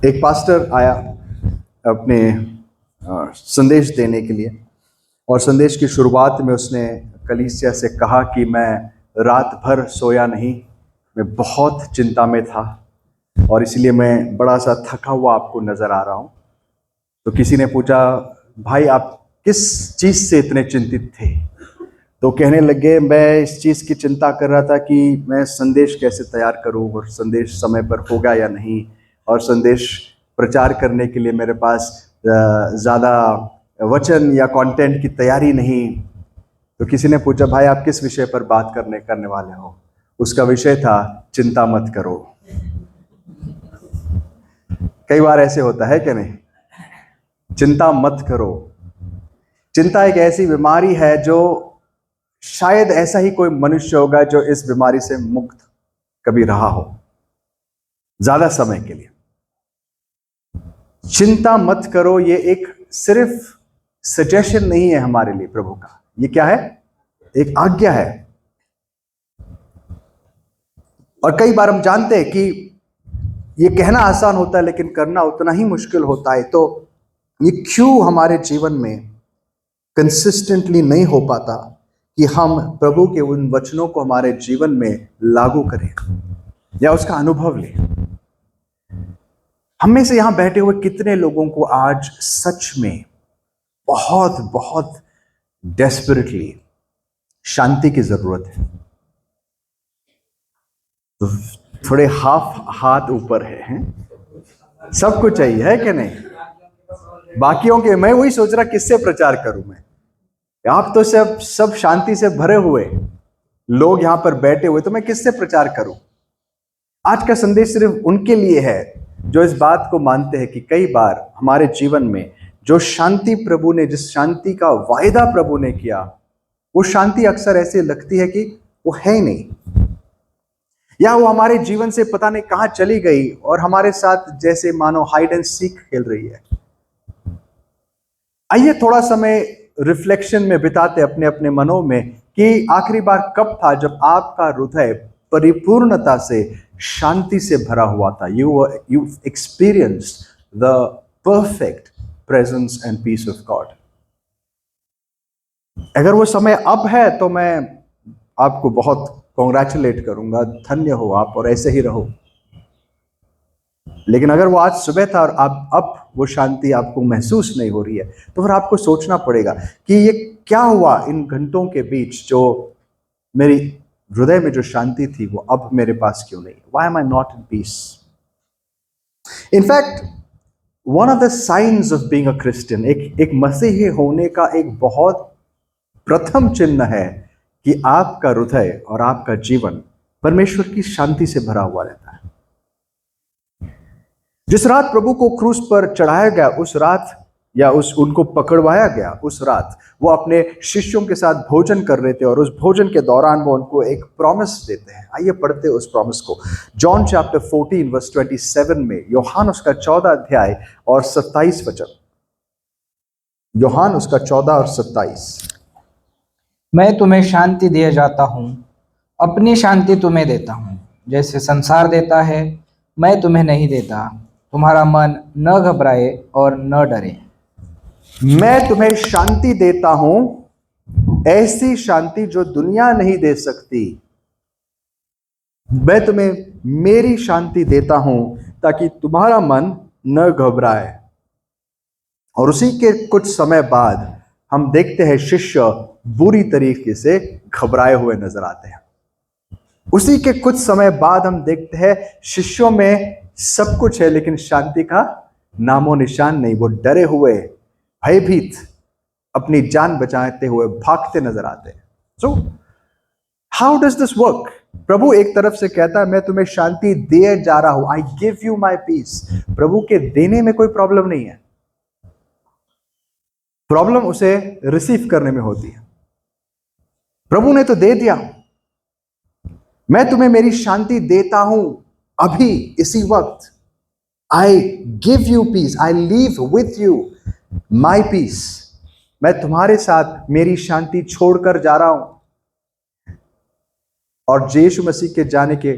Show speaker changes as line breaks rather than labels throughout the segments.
एक पास्टर आया अपने संदेश देने के लिए, और संदेश की शुरुआत में उसने कलीसिया से कहा कि मैं रात भर सोया नहीं, मैं बहुत चिंता में था और इसलिए मैं बड़ा सा थका हुआ आपको नज़र आ रहा हूँ। तो किसी ने पूछा, भाई आप किस चीज़ से इतने चिंतित थे? तो कहने लगे, मैं इस चीज़ की चिंता कर रहा था कि मैं संदेश कैसे तैयार करूं और संदेश समय पर होगा या नहीं, और संदेश प्रचार करने के लिए मेरे पास ज़्यादा वचन या कंटेंट की तैयारी नहीं। तो किसी ने पूछा, भाई आप किस विषय पर बात करने वाले हो? उसका विषय था चिंता मत करो। कई बार ऐसे होता है कि नहीं? चिंता मत करो। चिंता एक ऐसी बीमारी है जो शायद ऐसा ही कोई मनुष्य होगा जो इस बीमारी से मुक्त कभी रहा हो ज्यादा समय के लिए। चिंता मत करो ये एक सिर्फ सजेशन नहीं है हमारे लिए प्रभु का, ये क्या है? एक आज्ञा है। और कई बार हम जानते हैं कि ये कहना आसान होता है लेकिन करना उतना ही मुश्किल होता है। तो ये क्यों हमारे जीवन में कंसिस्टेंटली नहीं हो पाता कि हम प्रभु के उन वचनों को हमारे जीवन में लागू करें या उसका अनुभव लें? हम में से यहां बैठे हुए कितने लोगों को आज सच में बहुत बहुत डेस्परेटली शांति की जरूरत है? तो थोड़े हाथ ऊपर हैं? सबको चाहिए है कि नहीं? बाकियों के मैं वही सोच रहा किससे प्रचार करूं मैं। आप तो सब शांति से भरे हुए लोग यहां पर बैठे हुए, तो मैं किससे प्रचार करूं? आज का संदेश सिर्फ उनके लिए है जो इस बात को मानते हैं कि कई बार हमारे जीवन में जो शांति प्रभु ने, जिस शांति का वायदा प्रभु ने किया, वो शांति अक्सर ऐसे लगती है कि वो है ही नहीं, या वो हमारे जीवन से पता नहीं कहां चली गई और हमारे साथ जैसे मानो हाइड एंड सीक खेल रही है। आइए थोड़ा समय रिफ्लेक्शन में बिताते अपने अपने मनों में कि आखिरी बार कब था जब आपका हृदय परिपूर्णता से शांति से भरा हुआ था। You experienced the perfect presence and peace of God. अगर वो समय अब है तो मैं आपको बहुत कॉन्ग्रेचुलेट करूंगा, धन्य हो आप और ऐसे ही रहो। लेकिन अगर वो आज सुबह था और अब वो शांति आपको महसूस नहीं हो रही है, तो फिर आपको सोचना पड़ेगा कि ये क्या हुआ इन घंटों के बीच, जो मेरी हृदय में जो शांति थी वो अब मेरे पास क्यों नहीं? Why am I not in peace? In fact, one of the signs of being a Christian, एक मसीही होने का एक बहुत प्रथम चिन्ह है कि आपका हृदय और आपका जीवन परमेश्वर की शांति से भरा हुआ रहता है। जिस रात प्रभु को क्रूस पर चढ़ाया गया, उस रात या उनको पकड़वाया गया, उस रात वो अपने शिष्यों के साथ भोजन कर रहे थे और उस भोजन के दौरान वो उनको एक प्रॉमिस देते हैं। आइए पढ़ते हैं उस प्रॉमिस को। जॉन चैप्टर 14 वर्स 27 में, यूहान उसका 14 अध्याय और 27 वचन। यूहान उसका 14 और 27।
मैं तुम्हें शांति दिए जाता हूँ, अपनी शांति तुम्हें देता हूँ। जैसे संसार देता है मैं तुम्हें नहीं देता। तुम्हारा मन न घबराए और न डरे।
मैं तुम्हें शांति देता हूं, ऐसी शांति जो दुनिया नहीं दे सकती। मैं तुम्हें मेरी शांति देता हूं ताकि तुम्हारा मन न घबराए। और उसी के कुछ समय बाद हम देखते हैं शिष्य बुरी तरीके से घबराए हुए नजर आते हैं। उसी के कुछ समय बाद हम देखते हैं शिष्यों में सब कुछ है लेकिन शांति का नामो निशान नहीं। वो डरे हुए, भयभीत, अपनी जान बचाते हुए भागते नजर आते हैं। So how does this work? प्रभु एक तरफ से कहता है मैं तुम्हें शांति दिए जा रहा हूं, I give you my peace. प्रभु के देने में कोई प्रॉब्लम नहीं है, प्रॉब्लम उसे रिसीव करने में होती है। प्रभु ने तो दे दिया, मैं तुम्हें मेरी शांति देता हूं अभी इसी वक्त। I give you peace, I leave with you my peace. मैं तुम्हारे साथ मेरी शांति छोड़कर जा रहा हूं। और यीशु मसीह के जाने के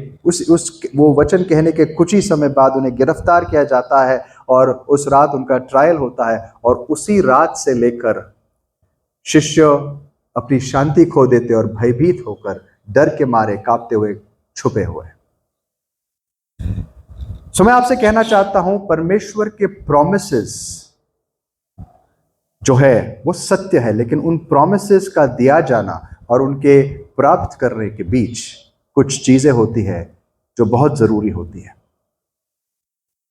वो वचन कहने के कुछ ही समय बाद उन्हें गिरफ्तार किया जाता है और उस रात उनका ट्रायल होता है। और उसी रात से लेकर शिष्य अपनी शांति खो देते और भयभीत होकर डर के मारे कांपते हुए छुपे हुए। सो मैं आपसे कहना चाहता हूं, परमेश्वर के प्रॉमिसेस जो है वो सत्य है, लेकिन उन प्रॉमिसेस का दिया जाना और उनके प्राप्त करने के बीच कुछ चीजें होती है जो बहुत जरूरी होती है।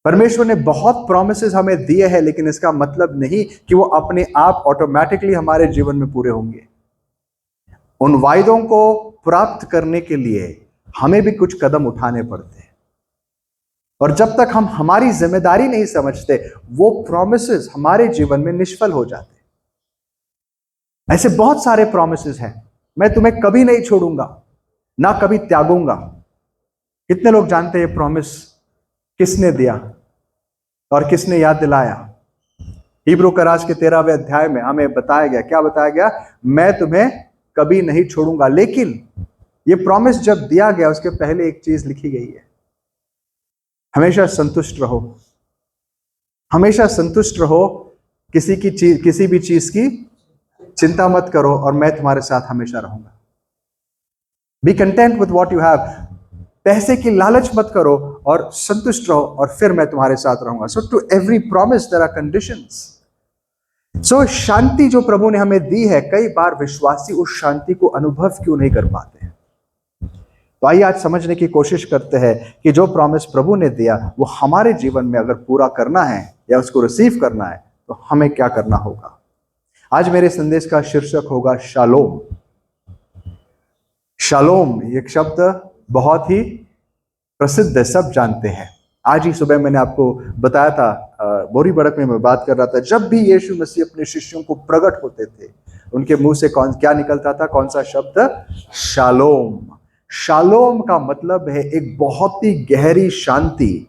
परमेश्वर ने बहुत प्रॉमिसेस हमें दिए हैं, लेकिन इसका मतलब नहीं कि वो अपने आप ऑटोमेटिकली हमारे जीवन में पूरे होंगे। उन वायदों को प्राप्त करने के लिए हमें भी कुछ कदम उठाने पड़ते हैं, और जब तक हम हमारी जिम्मेदारी नहीं समझते, वो प्रॉमिसेस हमारे जीवन में निष्फल हो जाते हैं। ऐसे बहुत सारे प्रॉमिसेस हैं, मैं तुम्हें कभी नहीं छोड़ूंगा, ना कभी त्यागूंगा। कितने लोग जानते हैं ये प्रॉमिस किसने दिया और किसने याद दिलाया? हिब्रू करास के 13वें अध्याय में हमें बताया गया, क्या बताया गया? मैं तुम्हें कभी नहीं छोड़ूंगा। लेकिन ये प्रॉमिस जब दिया गया, उसके पहले एक चीज लिखी गई है, हमेशा संतुष्ट रहो। हमेशा संतुष्ट रहो, किसी भी चीज की चिंता मत करो, और मैं तुम्हारे साथ हमेशा रहूंगा। B content with what you have. पैसे की लालच मत करो और संतुष्ट रहो, और फिर मैं तुम्हारे साथ रहूंगा। So to every promise there are conditions. So शांति जो प्रभु ने हमें दी है, कई बार विश्वासी उस शांति को अनुभव क्यों नहीं कर पाते हैं? तो आइए आज समझने की कोशिश करते हैं कि जो प्रॉमिस प्रभु ने दिया वो हमारे जीवन में अगर पूरा करना है या उसको रिसीव करना है तो हमें क्या करना होगा। आज मेरे संदेश का शीर्षक होगा शालोम। शालोम एक शब्द बहुत ही प्रसिद्ध है, सब जानते हैं। आज ही सुबह मैंने आपको बताया था, बोरी बड़क में मैं बात कर रहा था, जब भी यीशु मसीह अपने शिष्यों को प्रकट होते थे, उनके मुंह से क्या निकलता था? कौन सा शब्द? शालोम। शालोम का मतलब है एक बहुत ही गहरी शांति,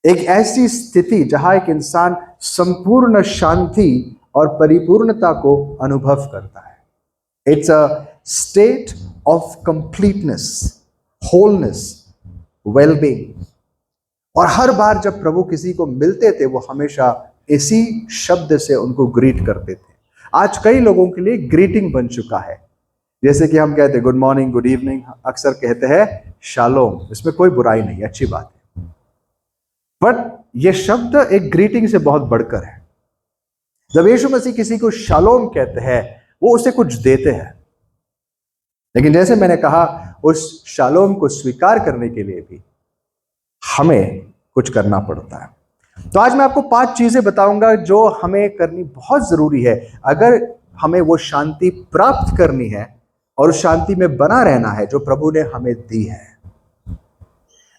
एक ऐसी स्थिति जहां एक इंसान संपूर्ण शांति और परिपूर्णता को अनुभव करता है। It's a state of completeness, wholeness, wellbeing. और हर बार जब प्रभु किसी को मिलते थे, वो हमेशा इसी शब्द से उनको ग्रीट करते थे। आज कई लोगों के लिए ग्रीटिंग बन चुका है, जैसे कि हम कहते हैं गुड मॉर्निंग, गुड इवनिंग, अक्सर कहते हैं शालोम। इसमें कोई बुराई नहीं, अच्छी बात है, बट ये शब्द एक ग्रीटिंग से बहुत बढ़कर है। जब यीशु मसीह किसी को शालोम कहते हैं, वो उसे कुछ देते हैं, लेकिन जैसे मैंने कहा, उस शालोम को स्वीकार करने के लिए भी हमें कुछ करना पड़ता है। तो आज मैं आपको 5 चीजें बताऊंगा जो हमें करनी बहुत जरूरी है अगर हमें वो शांति प्राप्त करनी है और उस शांति में बना रहना है जो प्रभु ने हमें दी है।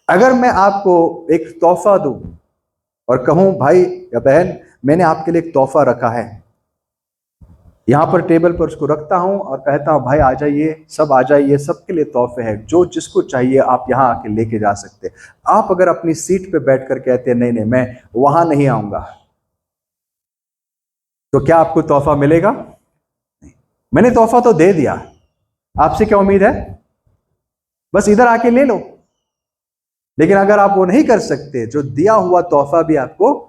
अगर मैं आपको एक तोहफा दूं और कहूं, भाई या बहन, मैंने आपके लिए एक तोहफा रखा है, यहां पर टेबल पर उसको रखता हूं और कहता हूं, भाई आ जाइए, सब आ जाइए, सबके लिए तोहफे हैं, जो जिसको चाहिए आप यहां आके लेके जा सकते। आप अगर अपनी सीट पे बैठकर कहते हैं, नहीं नहीं मैं वहां नहीं आऊंगा, तो क्या आपको तोहफा मिलेगा? नहीं। मैंने तोहफा तो दे दिया, आपसे क्या उम्मीद है? बस इधर आके ले लो। लेकिन अगर आप वो नहीं कर सकते, जो दिया हुआ तोहफा भी आपको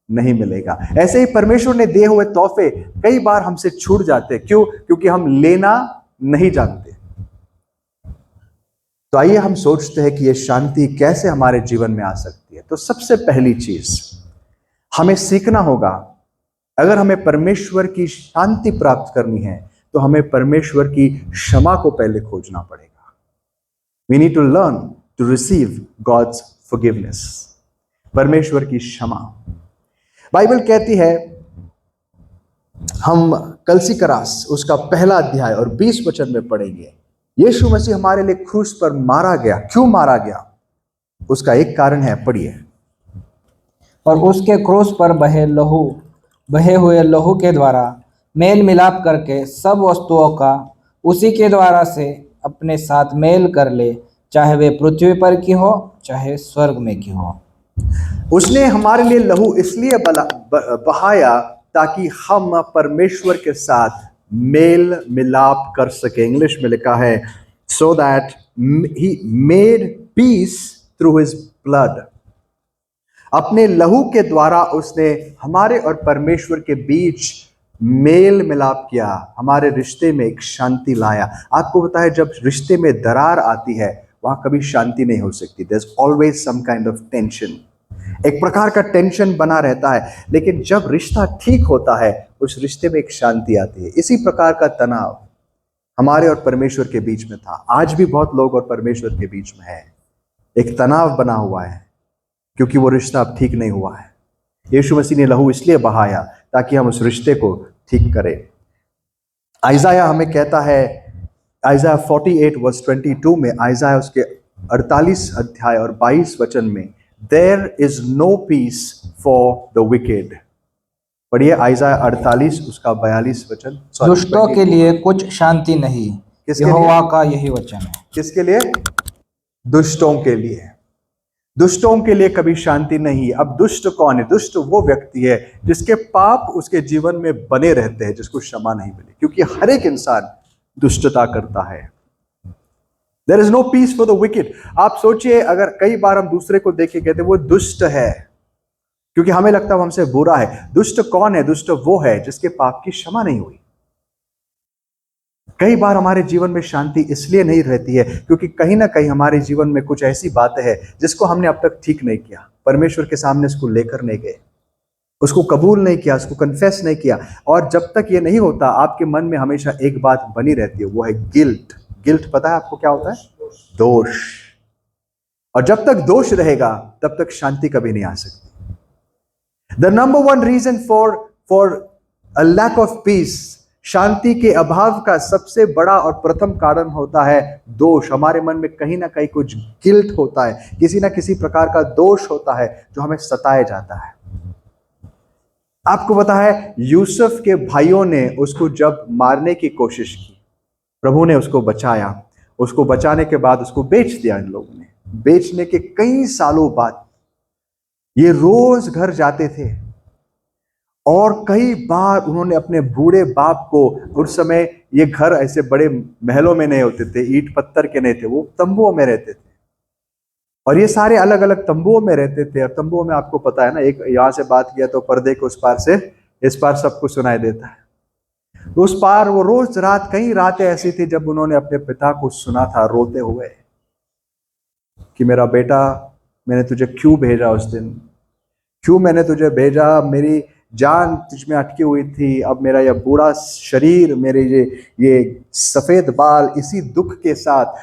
नहीं मिलेगा। ऐसे ही परमेश्वर ने दिए हुए तोहफे कई बार हमसे छूट जाते। क्यों? क्योंकि हम लेना नहीं जानते। तो आइए हम सोचते हैं कि ये शांति कैसे हमारे जीवन में आ सकती है। तो सबसे पहली चीज हमें सीखना होगा, अगर हमें परमेश्वर की शांति प्राप्त करनी है तो हमें परमेश्वर की क्षमा को पहले खोजना पड़ेगा। We need to learn to receive God's forgiveness, परमेश्वर की क्षमा। बाइबल कहती है, हम कलसीकरास उसका पहला अध्याय और 20 वचन में पढ़ेंगे, यीशु मसीह हमारे लिए क्रूस पर मारा गया। क्यों मारा गया? उसका एक कारण है, पढ़िए।
और उसके क्रूस पर बहे हुए लहू के द्वारा मेल मिलाप करके सब वस्तुओं का उसी के द्वारा से अपने साथ मेल कर ले, चाहे वे पृथ्वी पर की हो चाहे स्वर्ग में की हो।
उसने हमारे लिए लहू इसलिए बहाया ताकि हम परमेश्वर के साथ मेल मिलाप कर सके। इंग्लिश में लिखा है, so that he made peace through his blood. अपने लहू के द्वारा उसने हमारे और परमेश्वर के बीच मेल मिलाप किया, हमारे रिश्ते में एक शांति लाया। आपको पता है जब रिश्ते में दरार आती है वहां कभी शांति नहीं हो सकती। There's always some kind of tension, एक प्रकार का टेंशन बना रहता है। लेकिन जब रिश्ता ठीक होता है उस रिश्ते में एक शांति आती है। इसी प्रकार का तनाव हमारे और परमेश्वर के बीच में था। आज भी बहुत लोग और परमेश्वर के बीच में है, एक तनाव बना हुआ है क्योंकि वो रिश्ता अब ठीक नहीं हुआ है। यीशु मसीह ने लहू इसलिए बहाया ताकि हम उस रिश्ते को ठीक करें। आइज़ाया हमें कहता है, आइज़ाया 48 वर्स 22 में, आइज़ाया उसके 48 अध्याय और 22 वचन में, there is no peace for the wicked. पढ़िए आइज़ाया 48 उसका 42 वचन।
दुष्टों के लिए कुछ शांति नहीं, यहोवा का यही वचन है।
किसके लिए? दुष्टों के लिए। दुष्टों के लिए कभी शांति नहीं। अब दुष्ट कौन है? दुष्ट वो व्यक्ति है जिसके पाप उसके जीवन में बने रहते हैं, जिसको क्षमा नहीं मिली, क्योंकि हर एक इंसान दुष्टता करता है। There is no peace for the wicked। आप सोचिए अगर कई बार हम दूसरे को देख के कहते वो दुष्ट है क्योंकि हमें लगता है वो हमसे बुरा है। दुष्ट कौन है? दुष्ट वो है जिसके पाप की क्षमा नहीं हुई। कई बार हमारे जीवन में शांति इसलिए नहीं रहती है क्योंकि कहीं ना कहीं हमारे जीवन में कुछ ऐसी बातें हैं जिसको हमने अब तक ठीक नहीं किया, परमेश्वर के सामने उसको लेकर नहीं गए, उसको कबूल नहीं किया, उसको कन्फेस नहीं किया। और जब तक ये नहीं होता आपके मन में हमेशा एक बात बनी रहती है, वो है गिल्ट। गिल्ट पता है आपको क्या होता है? दोष। और जब तक दोष रहेगा तब तक शांति कभी नहीं आ सकती। The number one reason for a lack of peace, शांति के अभाव का सबसे बड़ा और प्रथम कारण होता है दोष। हमारे मन में कहीं ना कहीं कुछ गिल्ट होता है, किसी ना किसी प्रकार का दोष होता है जो हमें सताया जाता है। आपको पता है यूसुफ के भाइयों ने उसको जब मारने की कोशिश की, प्रभु ने उसको बचाया। उसको बचाने के बाद उसको बेच दिया इन लोगों ने। बेचने के कई सालों बाद ये रोज घर जाते थे और कई बार उन्होंने अपने बूढ़े बाप को, उस समय ये घर ऐसे बड़े महलों में नहीं होते थे, ईंट पत्थर के नहीं थे, वो तंबुओं में रहते थे। और ये सारे अलग अलग तंबुओं में रहते थे। और तंबुओं में आपको पता है ना, एक यहां से बात किया तो पर्दे के उस पार से इस पार सबको सुनाई देता है। उस पार वो रोज रात, कई रातें ऐसी थी जब उन्होंने अपने पिता को सुना था रोते हुए कि मेरा बेटा, मैंने तुझे क्यों भेजा उस दिन, क्यों मैंने तुझे भेजा, मेरी जान तुझ में अटकी हुई थी, अब मेरा यह बूढ़ा शरीर, मेरे ये सफेद बाल इसी दुख के साथ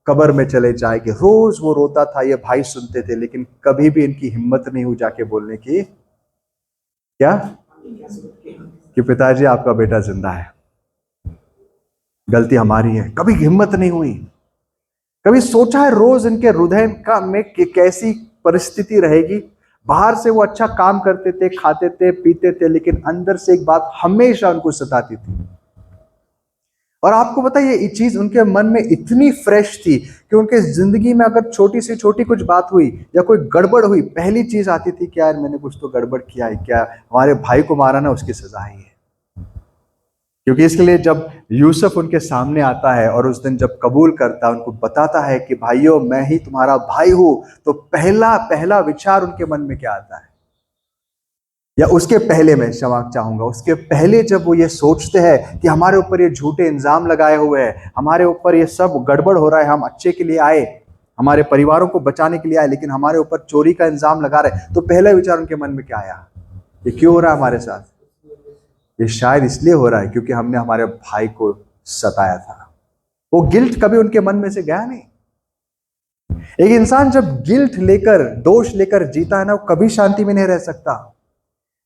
कब्र में चले जाएंगे। रोज वो रोता था, ये भाई सुनते थे, लेकिन कभी भी इनकी हिम्मत नहीं हुई जाके बोलने की, क्या कि पिताजी आपका बेटा जिंदा है, गलती हमारी है। कभी हिम्मत नहीं हुई। कभी सोचा है रोज इनके हृदय का में कैसी परिस्थिति रहेगी? बाहर से वो अच्छा काम करते थे, खाते थे, पीते थे, लेकिन अंदर से एक बात हमेशा उनको सताती थी। और आपको पता है ये चीज उनके मन में इतनी फ्रेश थी कि उनके जिंदगी में अगर छोटी से छोटी कुछ बात हुई या कोई गड़बड़ हुई, पहली चीज आती थी कि यार मैंने कुछ तो गड़बड़ किया है, क्या हमारे भाई को मारा ना, उसकी सजा ही है। क्योंकि इसके लिए जब यूसुफ उनके सामने आता है और उस दिन जब कबूल करता है, उनको बताता है कि भाइयों मैं ही तुम्हारा भाई हूं, तो पहला विचार उनके मन में क्या आता है? या उसके पहले, मैं क्षमा चाहूंगा, उसके पहले जब वो ये सोचते हैं कि हमारे ऊपर ये झूठे इल्जाम लगाए हुए हैं, हमारे ऊपर ये सब गड़बड़ हो रहा है, हम अच्छे के लिए आए, हमारे परिवारों को बचाने के लिए आए, लेकिन हमारे ऊपर चोरी का इल्जाम लगा रहे, तो पहला विचार उनके मन में क्या आया? ये क्यों हो रहा है हमारे साथ? ये शायद इसलिए हो रहा है क्योंकि हमने हमारे भाई को सताया था। वो गिल्ट कभी उनके मन में से गया नहीं। एक इंसान जब गिल्ट लेकर, दोष लेकर जीता है ना, वो कभी शांति में नहीं रह सकता।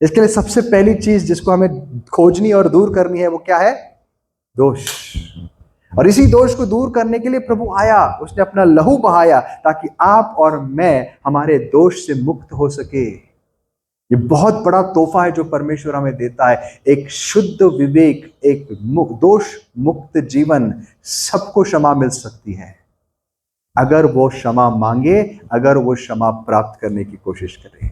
इसके लिए सबसे पहली चीज जिसको हमें खोजनी और दूर करनी है वो क्या है? दोष। और इसी दोष को दूर करने के लिए प्रभु आया, उसने अपना लहू बहाया ताकि आप और मैं हमारे दोष से मुक्त हो सके। ये बहुत बड़ा तोहफा है जो परमेश्वर हमें देता है, एक शुद्ध विवेक, एक दोष मुक्त जीवन। सबको क्षमा मिल सकती है अगर वो क्षमा मांगे, अगर वो क्षमा प्राप्त करने की कोशिश करे।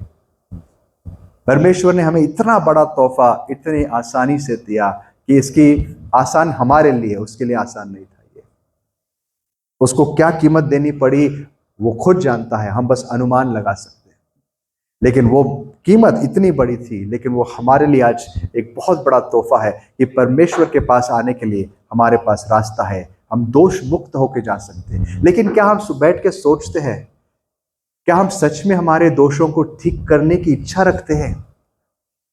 परमेश्वर ने हमें इतना बड़ा तोहफा इतनी आसानी से दिया कि इसकी आसान हमारे लिए, उसके लिए आसान नहीं था। उसको क्या कीमत देनी पड़ी वो खुद जानता है, हम बस अनुमान लगा सकते हैं। लेकिन वो कीमत इतनी बड़ी थी, लेकिन वो हमारे लिए आज एक बहुत बड़ा तोहफा है कि परमेश्वर के पास आने के लिए हमारे पास रास्ता है, हम दोष मुक्त होकर जा सकते हैं। लेकिन क्या हम बैठ के सोचते हैं, क्या हम सच में हमारे दोषों को ठीक करने की इच्छा रखते हैं?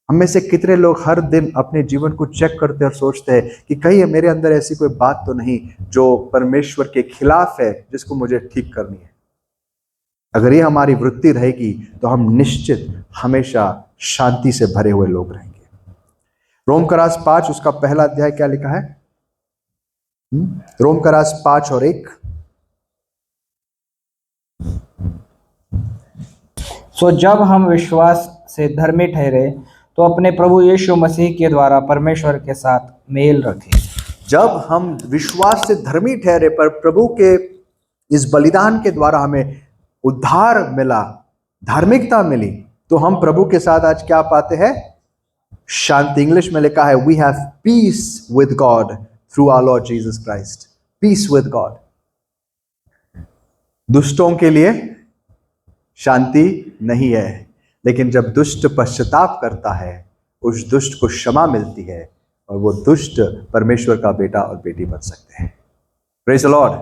हम में से कितने लोग हर दिन अपने जीवन को चेक करते हैं और सोचते हैं कि कहीं मेरे अंदर ऐसी कोई बात तो नहीं जो परमेश्वर के खिलाफ है, जिसको मुझे ठीक करनी है? अगर ये हमारी वृत्ति रहेगी तो हम निश्चित हमेशा शांति से भरे हुए लोग रहेंगे। रोमकरास 5 उसका पहला अध्याय क्या लिखा है? रोमकरास 5:1।
सो जब हम विश्वास से धर्मी ठहरे तो अपने प्रभु यीशु मसीह के द्वारा परमेश्वर के साथ मेल रखें।
जब हम विश्वास से धर्मी ठहरे, पर प्रभु के इस बलिदान के द्वारा हमें उद्धार मिला, धार्मिकता मिली, तो हम प्रभु के साथ आज क्या पाते हैं? शांति। इंग्लिश में लिखा है we have peace with God through our Lord Jesus Christ. Peace with God. दुष्टों के लिए शांति नहीं है, लेकिन जब दुष्ट पश्चाताप करता है, उस दुष्ट को क्षमा मिलती है और वो दुष्ट परमेश्वर का बेटा और बेटी बन सकते हैं। Praise the Lord.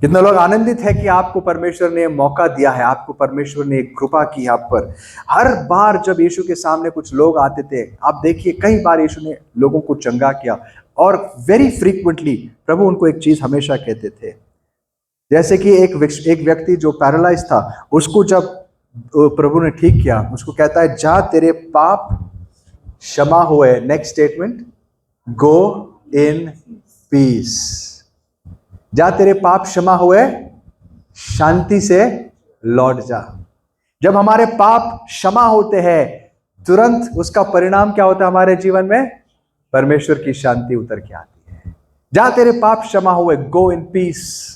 कितने लोग आनंदित है कि आपको परमेश्वर ने मौका दिया है, आपको परमेश्वर ने एक कृपा की आप पर। हर बार जब यीशु के सामने कुछ लोग आते थे, आप देखिए कई बार यीशु ने लोगों को चंगा किया, और वेरी फ्रीक्वेंटली प्रभु उनको एक चीज हमेशा कहते थे। जैसे कि एक व्यक्ति जो पैरालाइज था, उसको जब प्रभु ने ठीक किया, उसको कहता है जा तेरे पाप क्षमा हुए। Next statement, go in peace. जा तेरे पाप क्षमा हुए, शांति से लौट जा। जब हमारे पाप क्षमा होते हैं, तुरंत उसका परिणाम क्या होता है हमारे जीवन में? परमेश्वर की शांति उतर के आती है। जा तेरे पाप क्षमा हुए, गो इन पीस।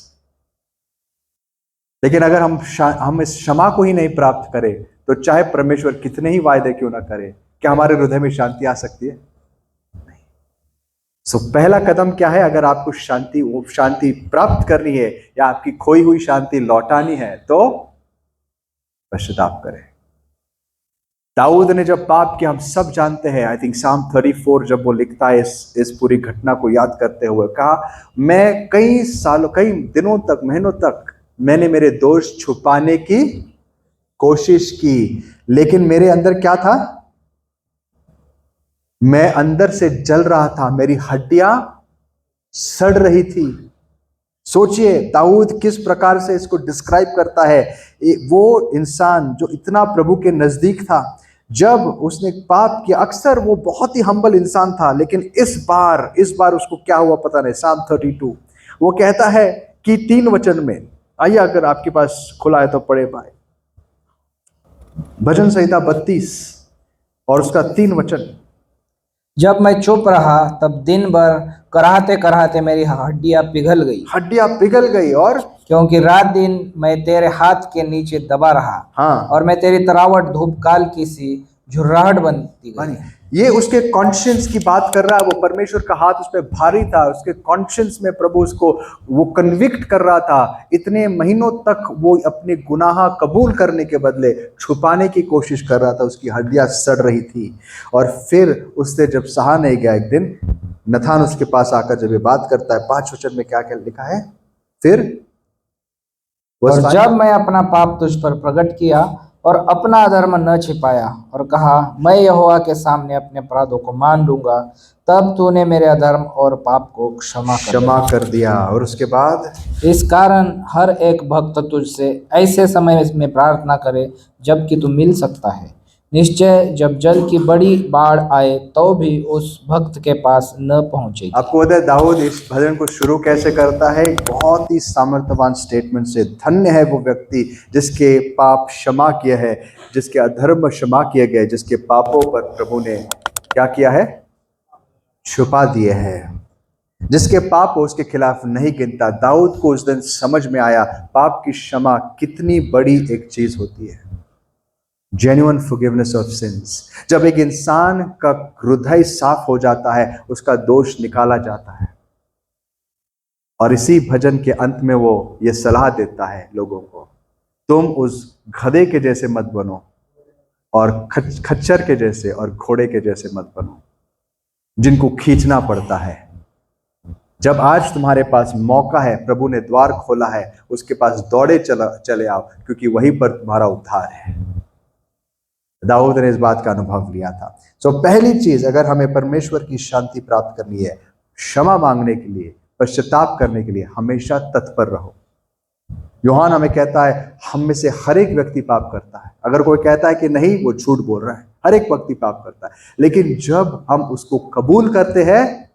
लेकिन अगर हम इस क्षमा को ही नहीं प्राप्त करें, तो चाहे परमेश्वर कितने ही वायदे क्यों ना करे, क्या हमारे हृदय में शांति आ सकती है? नहीं। सो पहला कदम क्या है? अगर आपको शांति प्राप्त करनी है या आपकी खोई हुई शांति लौटानी है, तो पश्चाताप करें। दाऊद ने जब पाप किया, हम सब जानते हैं, आई थिंक Psalm 34 जब वो लिखता है इस पूरी घटना को याद करते हुए, कहा मैं कई सालों, कई दिनों तक, महीनों तक मैंने मेरे दोष छुपाने की कोशिश की, लेकिन मेरे अंदर क्या था? मैं अंदर से जल रहा था, मेरी हड्डियां सड़ रही थी। सोचिए दाऊद किस प्रकार से इसको डिस्क्राइब करता है। वो इंसान जो इतना प्रभु के नजदीक था, जब उसने पाप किया, अक्सर वो बहुत ही हम्बल इंसान था, लेकिन इस बार उसको क्या हुआ पता नहीं। Psalm 32 वो कहता है कि 3 वचन में, आइए अगर आपके पास खुला है तो पढ़े भाई। भजन संहिता 32 और उसका 3 वचन।
जब मैं चुप रहा तब दिन भर कराहते कराहते मेरी हड्डियां पिघल गई, और क्योंकि रात दिन मैं तेरे हाथ के नीचे दबा रहा।
हाँ।
और मैं तेरी तरावट धूप काल की सी झुर्राहट बनती गई।
ये उसके कॉन्शियंस की बात कर रहा है। वो परमेश्वर का हाथ उस पर भारी था, उसके कॉन्शियंस में प्रभु उसको वो कन्विक्ट कर रहा था। इतने महीनों तक वो अपने गुनाह कबूल करने के बदले छुपाने की कोशिश कर रहा था, उसकी हड्डियां सड़ रही थी। और फिर उससे जब सहा नहीं गया, एक दिन नथान उसके पास आकर जब ये बात करता है, 5 वचन में क्या क्या लिखा है? फिर
और जब मैं अपना पाप तुझ पर प्रकट किया और अपना अधर्म न छिपाया और कहा मैं यहोवा के सामने अपने अपराधों को मान लूंगा, तब तूने मेरे अधर्म और पाप को क्षमा
कर दिया। और उसके बाद
इस कारण हर एक भक्त तुझसे ऐसे समय में प्रार्थना करे जबकि तू मिल सकता है। निश्चय जब जल की बड़ी बाढ़ आए तो भी उस भक्त के पास न पहुंचेगी।
आपको पता है दाऊद इस भजन को शुरू कैसे करता है? बहुत ही सामर्थ्यवान स्टेटमेंट से। धन्य है वो व्यक्ति जिसके पाप क्षमा किए हैं, जिसके अधर्म क्षमा किए गए, जिसके पापों पर प्रभु ने क्या किया है? छुपा दिए हैं, जिसके पाप उसके खिलाफ नहीं गिनता। दाऊद को उस दिन समझ में आया पाप की क्षमा कितनी बड़ी एक चीज होती है। Genuine forgiveness of since. जब एक इंसान का हृदय साफ हो जाता है, उसका दोष निकाला जाता है। और इसी भजन के अंत में वो ये सलाह देता है लोगों को, तुम उस गधे के जैसे मत बनो और खच्चर के जैसे और घोड़े के जैसे मत बनो जिनको खींचना पड़ता है। जब आज तुम्हारे पास मौका है, प्रभु ने द्वार खोला है, उसके पास दौड़े चले आओ, क्योंकि वहीं पर तुम्हारा उद्धार है। दाऊद ने इस बात का अनुभव लिया था। सो पहली चीज, अगर हमें परमेश्वर की शांति प्राप्त करनी है, क्षमा मांगने के लिए, पश्चाताप करने के लिए हमेशा तत्पर रहो। यूहान हमें कहता है हम में से हर एक व्यक्ति पाप करता है। अगर कोई कहता है कि नहीं, वो झूठ बोल रहा है। हर एक व्यक्ति पाप करता है, लेकिन जब हम उसको कबूल करते हैं,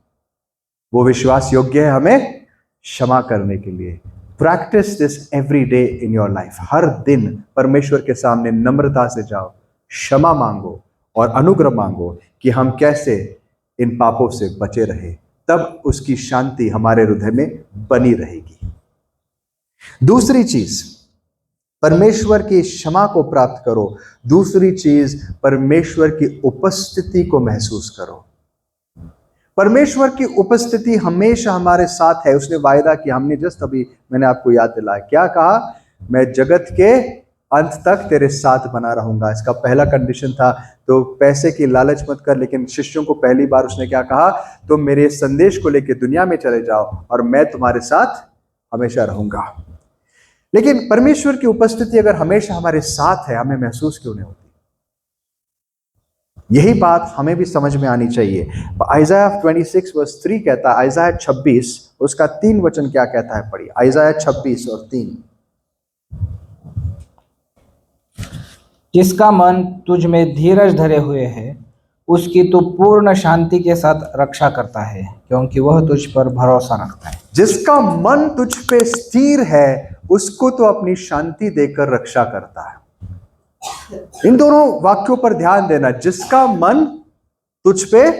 वो विश्वास योग्य है हमें क्षमा करने के लिए। Practice this every day in your life. हर दिन परमेश्वर के सामने नम्रता से जाओ, क्षमा मांगो और अनुग्रह मांगो कि हम कैसे इन पापों से बचे रहे, तब उसकी शांति हमारे हृदय में बनी रहेगी। दूसरी चीज, परमेश्वर की क्षमा को प्राप्त करो। दूसरी चीज, परमेश्वर की उपस्थिति को महसूस करो। परमेश्वर की उपस्थिति हमेशा हमारे साथ है। उसने वायदा किया, हमने जस्ट अभी, मैंने आपको याद दिलाया, क्या कहा? मैं जगत के अंत तक तेरे साथ बना रहूंगा। इसका पहला कंडीशन था, तो पैसे की लालच मत कर। लेकिन शिष्यों को पहली बार उसने क्या कहा? तुम मेरे संदेश को लेकर दुनिया में चले जाओ और मैं तुम्हारे साथ हमेशा रहूंगा। लेकिन परमेश्वर की उपस्थिति अगर हमेशा हमारे साथ है, हमें महसूस क्यों नहीं होती? यही बात हमें भी समझ में आनी चाहिए। आइज़ाया 26:3 कहता है, आइज़ाया 26 उसका 3 वचन क्या कहता है? पढ़िए, आइज़ाया 26 और 3।
जिसका मन तुझ में धीरज धरे हुए है, उसकी तू पूर्ण शांति के साथ रक्षा करता है, क्योंकि वह तुझ पर भरोसा रखता है।
जिसका मन तुझ पे स्थिर है, उसको तो अपनी शांति देकर रक्षा करता है। इन दोनों वाक्यों पर ध्यान देना। जिसका मन तुझ पे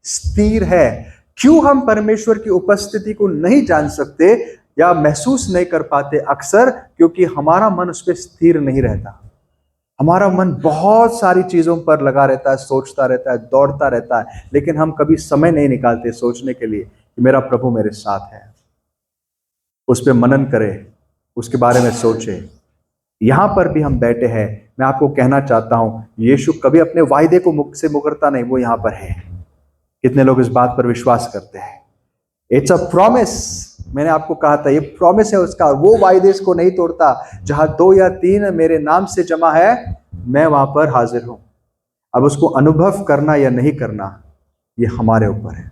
स्थिर है। क्यों हम परमेश्वर की उपस्थिति को नहीं जान सकते या महसूस नहीं कर पाते? अक्सर क्योंकि हमारा मन उस पर स्थिर नहीं रहता। हमारा मन बहुत सारी चीजों पर लगा रहता है, सोचता रहता है, दौड़ता रहता है, लेकिन हम कभी समय नहीं निकालते सोचने के लिए कि मेरा प्रभु मेरे साथ है। उस पर मनन करें, उसके बारे में सोचे। यहां पर भी हम बैठे हैं, मैं आपको कहना चाहता हूं, यीशु कभी अपने वायदे को मुख से मुकरता नहीं, वो यहां पर है। कितने लोग इस बात पर विश्वास करते हैं? It's a promise. मैंने आपको कहा था, ये प्रॉमिस है उसका, वो वायदे इसको नहीं तोड़ता। जहां 2 या 3 मेरे नाम से जमा है, मैं वहां पर हाजिर हूं। अब उसको अनुभव करना या नहीं करना, ये हमारे ऊपर है।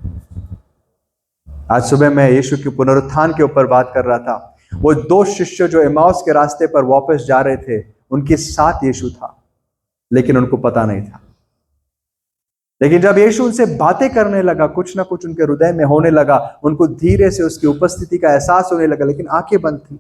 आज सुबह मैं यीशु के पुनरुत्थान के ऊपर बात कर रहा था। वो 2 शिष्य जो एमाउस के रास्ते पर वापस जा रहे थे, उनके साथ यीशु था, लेकिन उनको पता नहीं था। लेकिन जब यीशु उनसे बातें करने लगा, कुछ ना कुछ उनके हृदय में होने लगा, उनको धीरे से उसकी उपस्थिति का एहसास होने लगा, लेकिन आंखें बंद थी।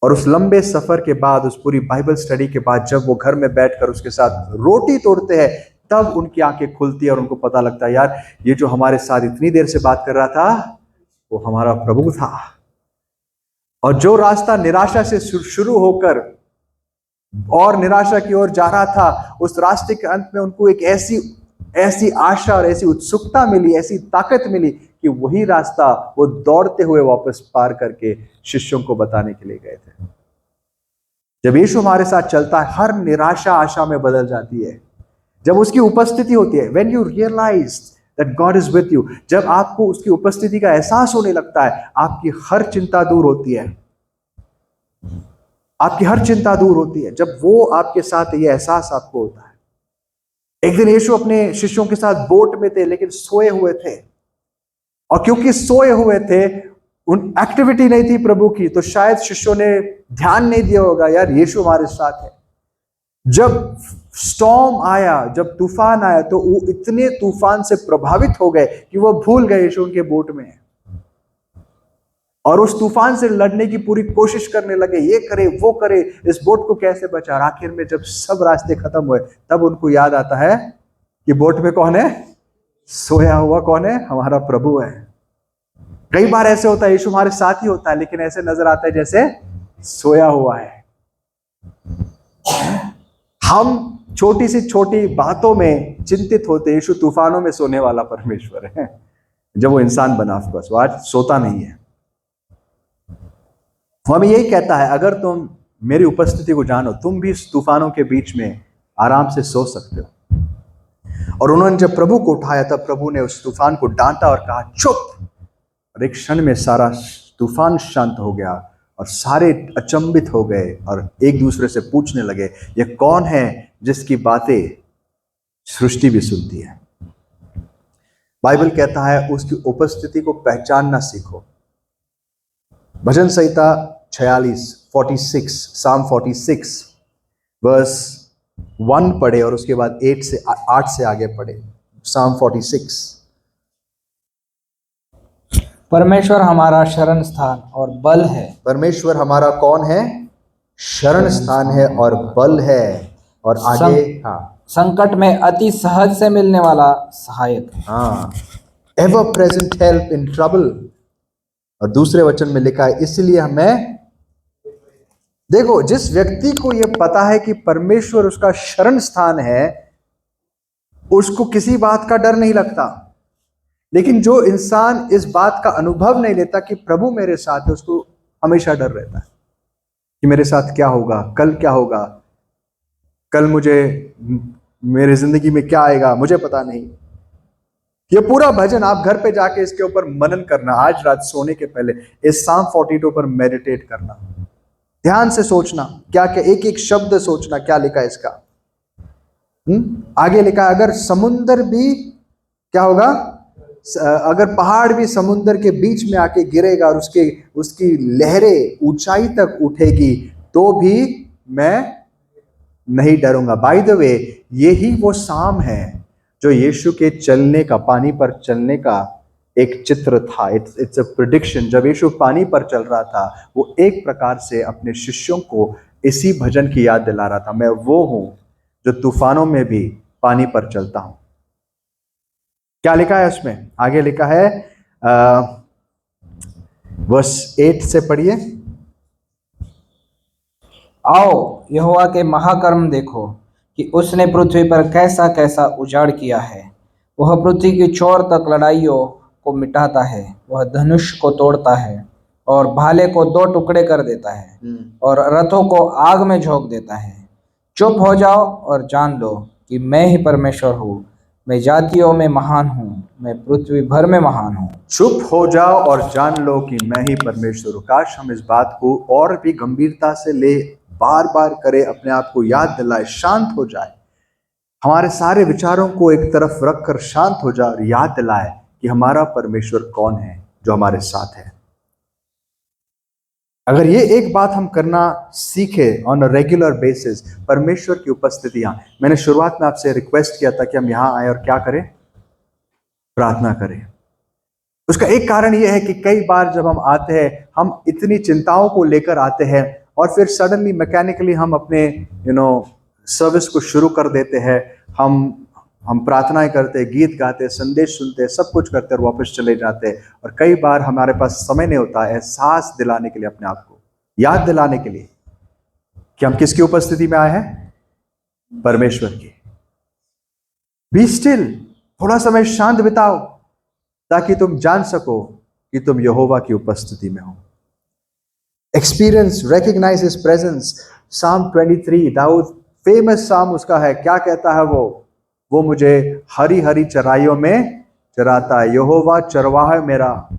और उस लंबे सफर के बाद, उस पूरी बाइबल स्टडी के बाद, जब वो घर में बैठकर उसके साथ रोटी तोड़ते हैं, तब उनकी आंखें खुलती है और उनको पता लगता है, यार ये जो हमारे साथ इतनी देर से बात कर रहा था, वो हमारा प्रभु था। और जो रास्ता निराशा से शुरू होकर और निराशा की ओर जा रहा था, उस रास्ते के अंत में उनको एक ऐसी आशा और ऐसी उत्सुकता मिली, ऐसी ताकत मिली कि वही रास्ता वो दौड़ते हुए वापस पार करके शिष्यों को बताने के लिए गए थे। जब यीशु हमारे साथ चलता है, हर निराशा आशा में बदल जाती है। जब उसकी उपस्थिति होती है, when you realize that God is with you, जब आपको उसकी उपस्थिति का एहसास होने लगता है, आपकी हर चिंता दूर होती है। आपकी हर चिंता दूर होती है जब वो आपके साथ, ये एहसास आपको होता है। एक दिन यीशु अपने शिष्यों के साथ बोट में थे, लेकिन सोए हुए थे। और क्योंकि सोए हुए थे, उन एक्टिविटी नहीं थी प्रभु की, तो शायद शिष्यों ने ध्यान नहीं दिया होगा, यार यीशु हमारे साथ है। जब स्टॉर्म आया, जब तूफान आया, तो वो इतने तूफान से प्रभावित हो गए कि वो भूल गए यीशु उनके बोट में है। और उस तूफान से लड़ने की पूरी कोशिश करने लगे, ये करे वो करे, इस बोट को कैसे बचा। आखिर में जब सब रास्ते खत्म हुए, तब उनको याद आता है कि बोट में कौन है? सोया हुआ कौन है? हमारा प्रभु है। कई बार ऐसे होता है, यीशु हमारे साथ ही होता है, लेकिन ऐसे नजर आता है जैसे सोया हुआ है। हम छोटी सी छोटी बातों में चिंतित होते, यीशु तूफानों में सोने वाला परमेश्वर है। जब वो इंसान बना, ऑफकोर्स वो आज सोता नहीं है। वो हमें यही कहता है, अगर तुम मेरी उपस्थिति को जानो, तुम भी इस तूफानों के बीच में आराम से सो सकते हो। और उन्होंने जब प्रभु को उठाया, तब प्रभु ने उस तूफान को डांटा और कहा चुप, और एक क्षण में सारा तूफान शांत हो गया और सारे अचंभित हो गए और एक दूसरे से पूछने लगे, ये कौन है जिसकी बातें सृष्टि भी सुनती है। बाइबल कहता है उसकी उपस्थिति को पहचानना सीखो। भजन संहिता 46 साम 46 वर्स 1 पढ़े और उसके बाद 8 से आगे पढ़े। साम 46।
परमेश्वर हमारा शरण स्थान और बल है।
परमेश्वर हमारा कौन है? शरण स्थान है और बल है। और आगे
संकट में अति सहज से मिलने वाला सहायक है।
Ever present help in trouble. और दूसरे वचन में लिखा है, इसलिए हमें, देखो, जिस व्यक्ति को यह पता है कि परमेश्वर उसका शरण स्थान है, उसको किसी बात का डर नहीं लगता। लेकिन जो इंसान इस बात का अनुभव नहीं लेता कि प्रभु मेरे साथ है, उसको हमेशा डर रहता है कि मेरे साथ क्या होगा, कल क्या होगा, कल मेरे जिंदगी में क्या आएगा, मुझे पता नहीं। ये पूरा भजन आप घर पे जाके इसके ऊपर मनन करना, आज रात सोने के पहले इस साम 42 पर मेडिटेट करना, ध्यान से सोचना, क्या क्या एक एक शब्द सोचना, क्या लिखा है इसका। आगे लिखा है, अगर समुंदर भी क्या होगा, अगर पहाड़ भी समुंदर के बीच में आके गिरेगा और उसकी लहरें ऊंचाई तक उठेगी, तो भी मैं नहीं डरूंगा। बाय द वे, यही वो साम है जो यीशु के चलने का, पानी पर चलने का एक चित्र था। It's a prediction. जब यीशु पानी पर चल रहा था, वो एक प्रकार से अपने शिष्यों को इसी भजन की याद दिला रहा था, मैं वो हूं जो तूफानों में भी पानी पर चलता हूं। क्या लिखा है उसमें? आगे लिखा है, वर्स 8 से पढ़िए।
आओ यहोवा के महाकर्म देखो कि उसने पृथ्वी पर कैसा कैसा उजाड़ किया है। वह पृथ्वी की छोर तक लड़ाइयों को मिटाता है। वह धनुष को तोड़ता है और भाले को 2 टुकड़े कर देता है और रथों को आग में झोंक देता है। चुप हो जाओ और जान लो कि मैं ही परमेश्वर हूँ। मैं जातियों में महान हूँ, मैं पृथ्वी भर में महान हूँ।
चुप हो जाओ और जान लो कि मैं ही परमेश्वर हूँ। काश हम इस बात को और भी गंभीरता से ले, बार बार करे, अपने आप को याद दिलाए, शांत हो जाए, हमारे सारे विचारों को एक तरफ रखकर शांत हो जाए और याद दिलाए कि हमारा परमेश्वर कौन है जो हमारे साथ है। अगर ये एक बात हम करना सीखे ऑन अ रेगुलर बेसिस, परमेश्वर की उपस्थिति, यहाँ मैंने शुरुआत में आपसे रिक्वेस्ट किया था कि हम यहाँ आए और क्या करें, प्रार्थना करें। उसका एक कारण यह है कि कई बार जब हम आते हैं, हम इतनी चिंताओं को लेकर आते हैं और फिर सडनली मैकेनिकली हम अपने सर्विस को शुरू कर देते हैं। हम प्रार्थनाएं करते हैं, गीत गाते हैं, संदेश सुनते हैं, सब कुछ करते हैं और वापस चले जाते हैं। और कई बार हमारे पास समय नहीं होता एहसास दिलाने के लिए, अपने आप को याद दिलाने के लिए कि हम किसकी उपस्थिति में आए हैं, परमेश्वर की। बी स्टिल, थोड़ा समय शांत बिताओ ताकि तुम जान सको कि तुम यहोवा की उपस्थिति में हो। Experience, recognise his presence. Psalm 23, Dawood famous साम उसका है। क्या कहता है वो मुझे हरी हरी चराइयों में चराता है। यहोवा चरवाहा है मेरा,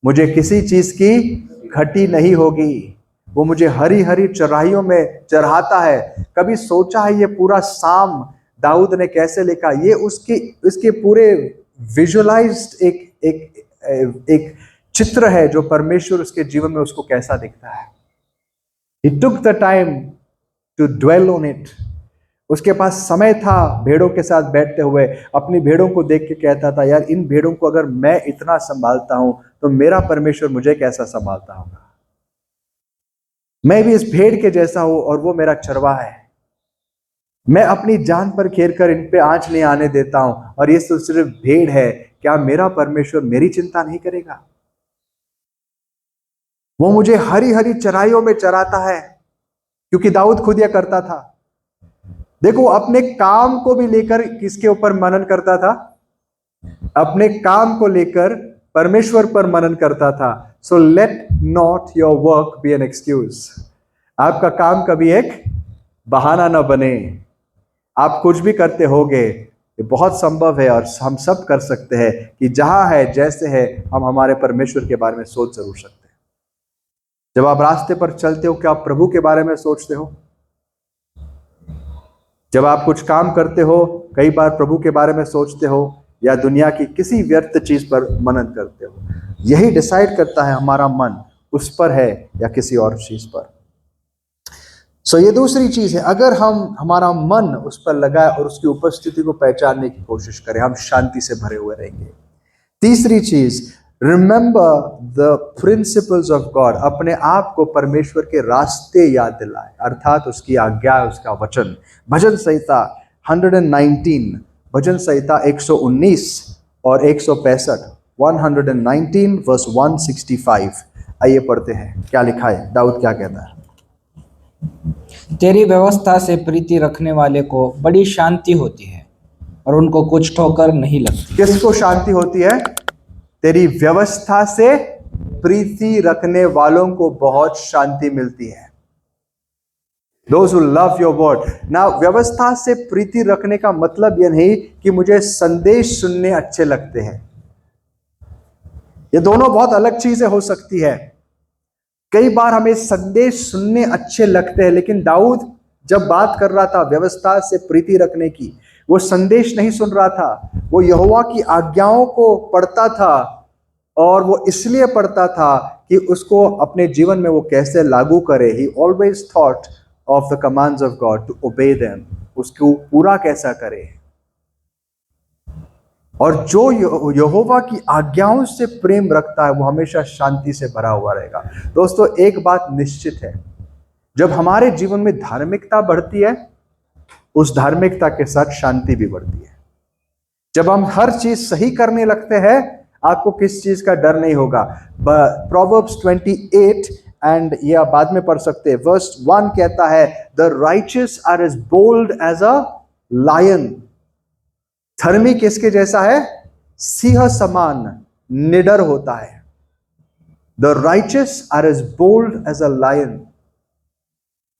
मुझे किसी चीज की घटी नहीं होगी। वो मुझे हरी हरी चराइयों में चराता है। कभी सोचा है ये पूरा साम दाऊद ने कैसे लिखा? ये उसके पूरे विजुअलाइज्ड एक चित्र है जो परमेश्वर उसके जीवन में उसको कैसा दिखता है। He took the time to dwell on it. उसके पास समय था भेड़ों के साथ बैठते हुए, अपनी भेड़ों को देख के कहता था, यार इन भेड़ों को अगर मैं इतना संभालता हूं तो मेरा परमेश्वर मुझे कैसा संभालता होगा। मैं भी इस भेड़ के जैसा हूं और वो मेरा चरवाहा है। मैं अपनी जान पर खेर कर इन पे आंच नहीं आने देता हूं और ये तो सिर्फ भेड़ है। क्या मेरा परमेश्वर मेरी चिंता नहीं करेगा? वो मुझे हरी हरी चराइयों में चराता है, क्योंकि दाऊद खुद यह करता था। देखो, अपने काम को भी लेकर किसके ऊपर मनन करता था? अपने काम को लेकर परमेश्वर पर मनन करता था। So let not your work be an excuse. आपका काम कभी एक बहाना ना बने। आप कुछ भी करते होगे, ये बहुत संभव है और हम सब कर सकते हैं कि जहां है जैसे है हम हमारे परमेश्वर के बारे में सोच जरूर सकते हैं। जब आप रास्ते पर चलते हो, क्या आप प्रभु के बारे में सोचते हो? जब आप कुछ काम करते हो, कई बार प्रभु के बारे में सोचते हो या दुनिया की किसी व्यर्थ चीज पर मनन करते हो? यही डिसाइड करता है हमारा मन उस पर है या किसी और चीज पर। सो ये दूसरी चीज है, अगर हम हमारा मन उस पर लगाए और उसकी उपस्थिति को पहचानने की कोशिश करें, हम शांति से भरे हुए रहेंगे। तीसरी चीज, remember the principles of God. अपने आप को परमेश्वर के रास्ते याद दिलाए, अर्थात उसकी आज्ञा, उसका वचन। भजन संहिता 119, भजन संहिता 119 और 165, 119 वर्स 165। आइए पढ़ते हैं क्या लिखा है, दाऊद क्या कहता है।
तेरी व्यवस्था से प्रीति रखने वाले को बड़ी शांति होती है और उनको कुछ ठोकर नहीं लगती।
किसको शांति होती है? तेरी व्यवस्था से प्रीति रखने वालों को बहुत शांति मिलती है। Those who love your word. Now, व्यवस्था से प्रीति रखने का मतलब यह नहीं कि मुझे संदेश सुनने अच्छे लगते हैं। ये दोनों बहुत अलग चीजें हो सकती है। कई बार हमें संदेश सुनने अच्छे लगते हैं, लेकिन दाऊद जब बात कर रहा था व्यवस्था से प्रीति रखने की, वो संदेश नहीं सुन रहा था, वो यहोवा की आज्ञाओं को पढ़ता था और वो इसलिए पढ़ता था कि उसको अपने जीवन में वो कैसे लागू करे। He always thought of the commands of God to obey them, उसको पूरा कैसा करे। और जो यहोवा की आज्ञाओं से प्रेम रखता है वो हमेशा शांति से भरा हुआ रहेगा। दोस्तों, एक बात निश्चित है, जब हमारे जीवन में धार्मिकता बढ़ती है, उस धार्मिकता के साथ शांति भी बढ़ती है। जब हम हर चीज सही करने लगते हैं, आपको किस चीज का डर नहीं होगा। प्रोवर्ब्स 28 एंड ये आप बाद में पढ़ सकते हैं, वर्स 1 कहता है, the righteous are as bold as a lion. धर्मी किसके जैसा है? सिंह समान निडर होता है। The righteous are as bold as a lion.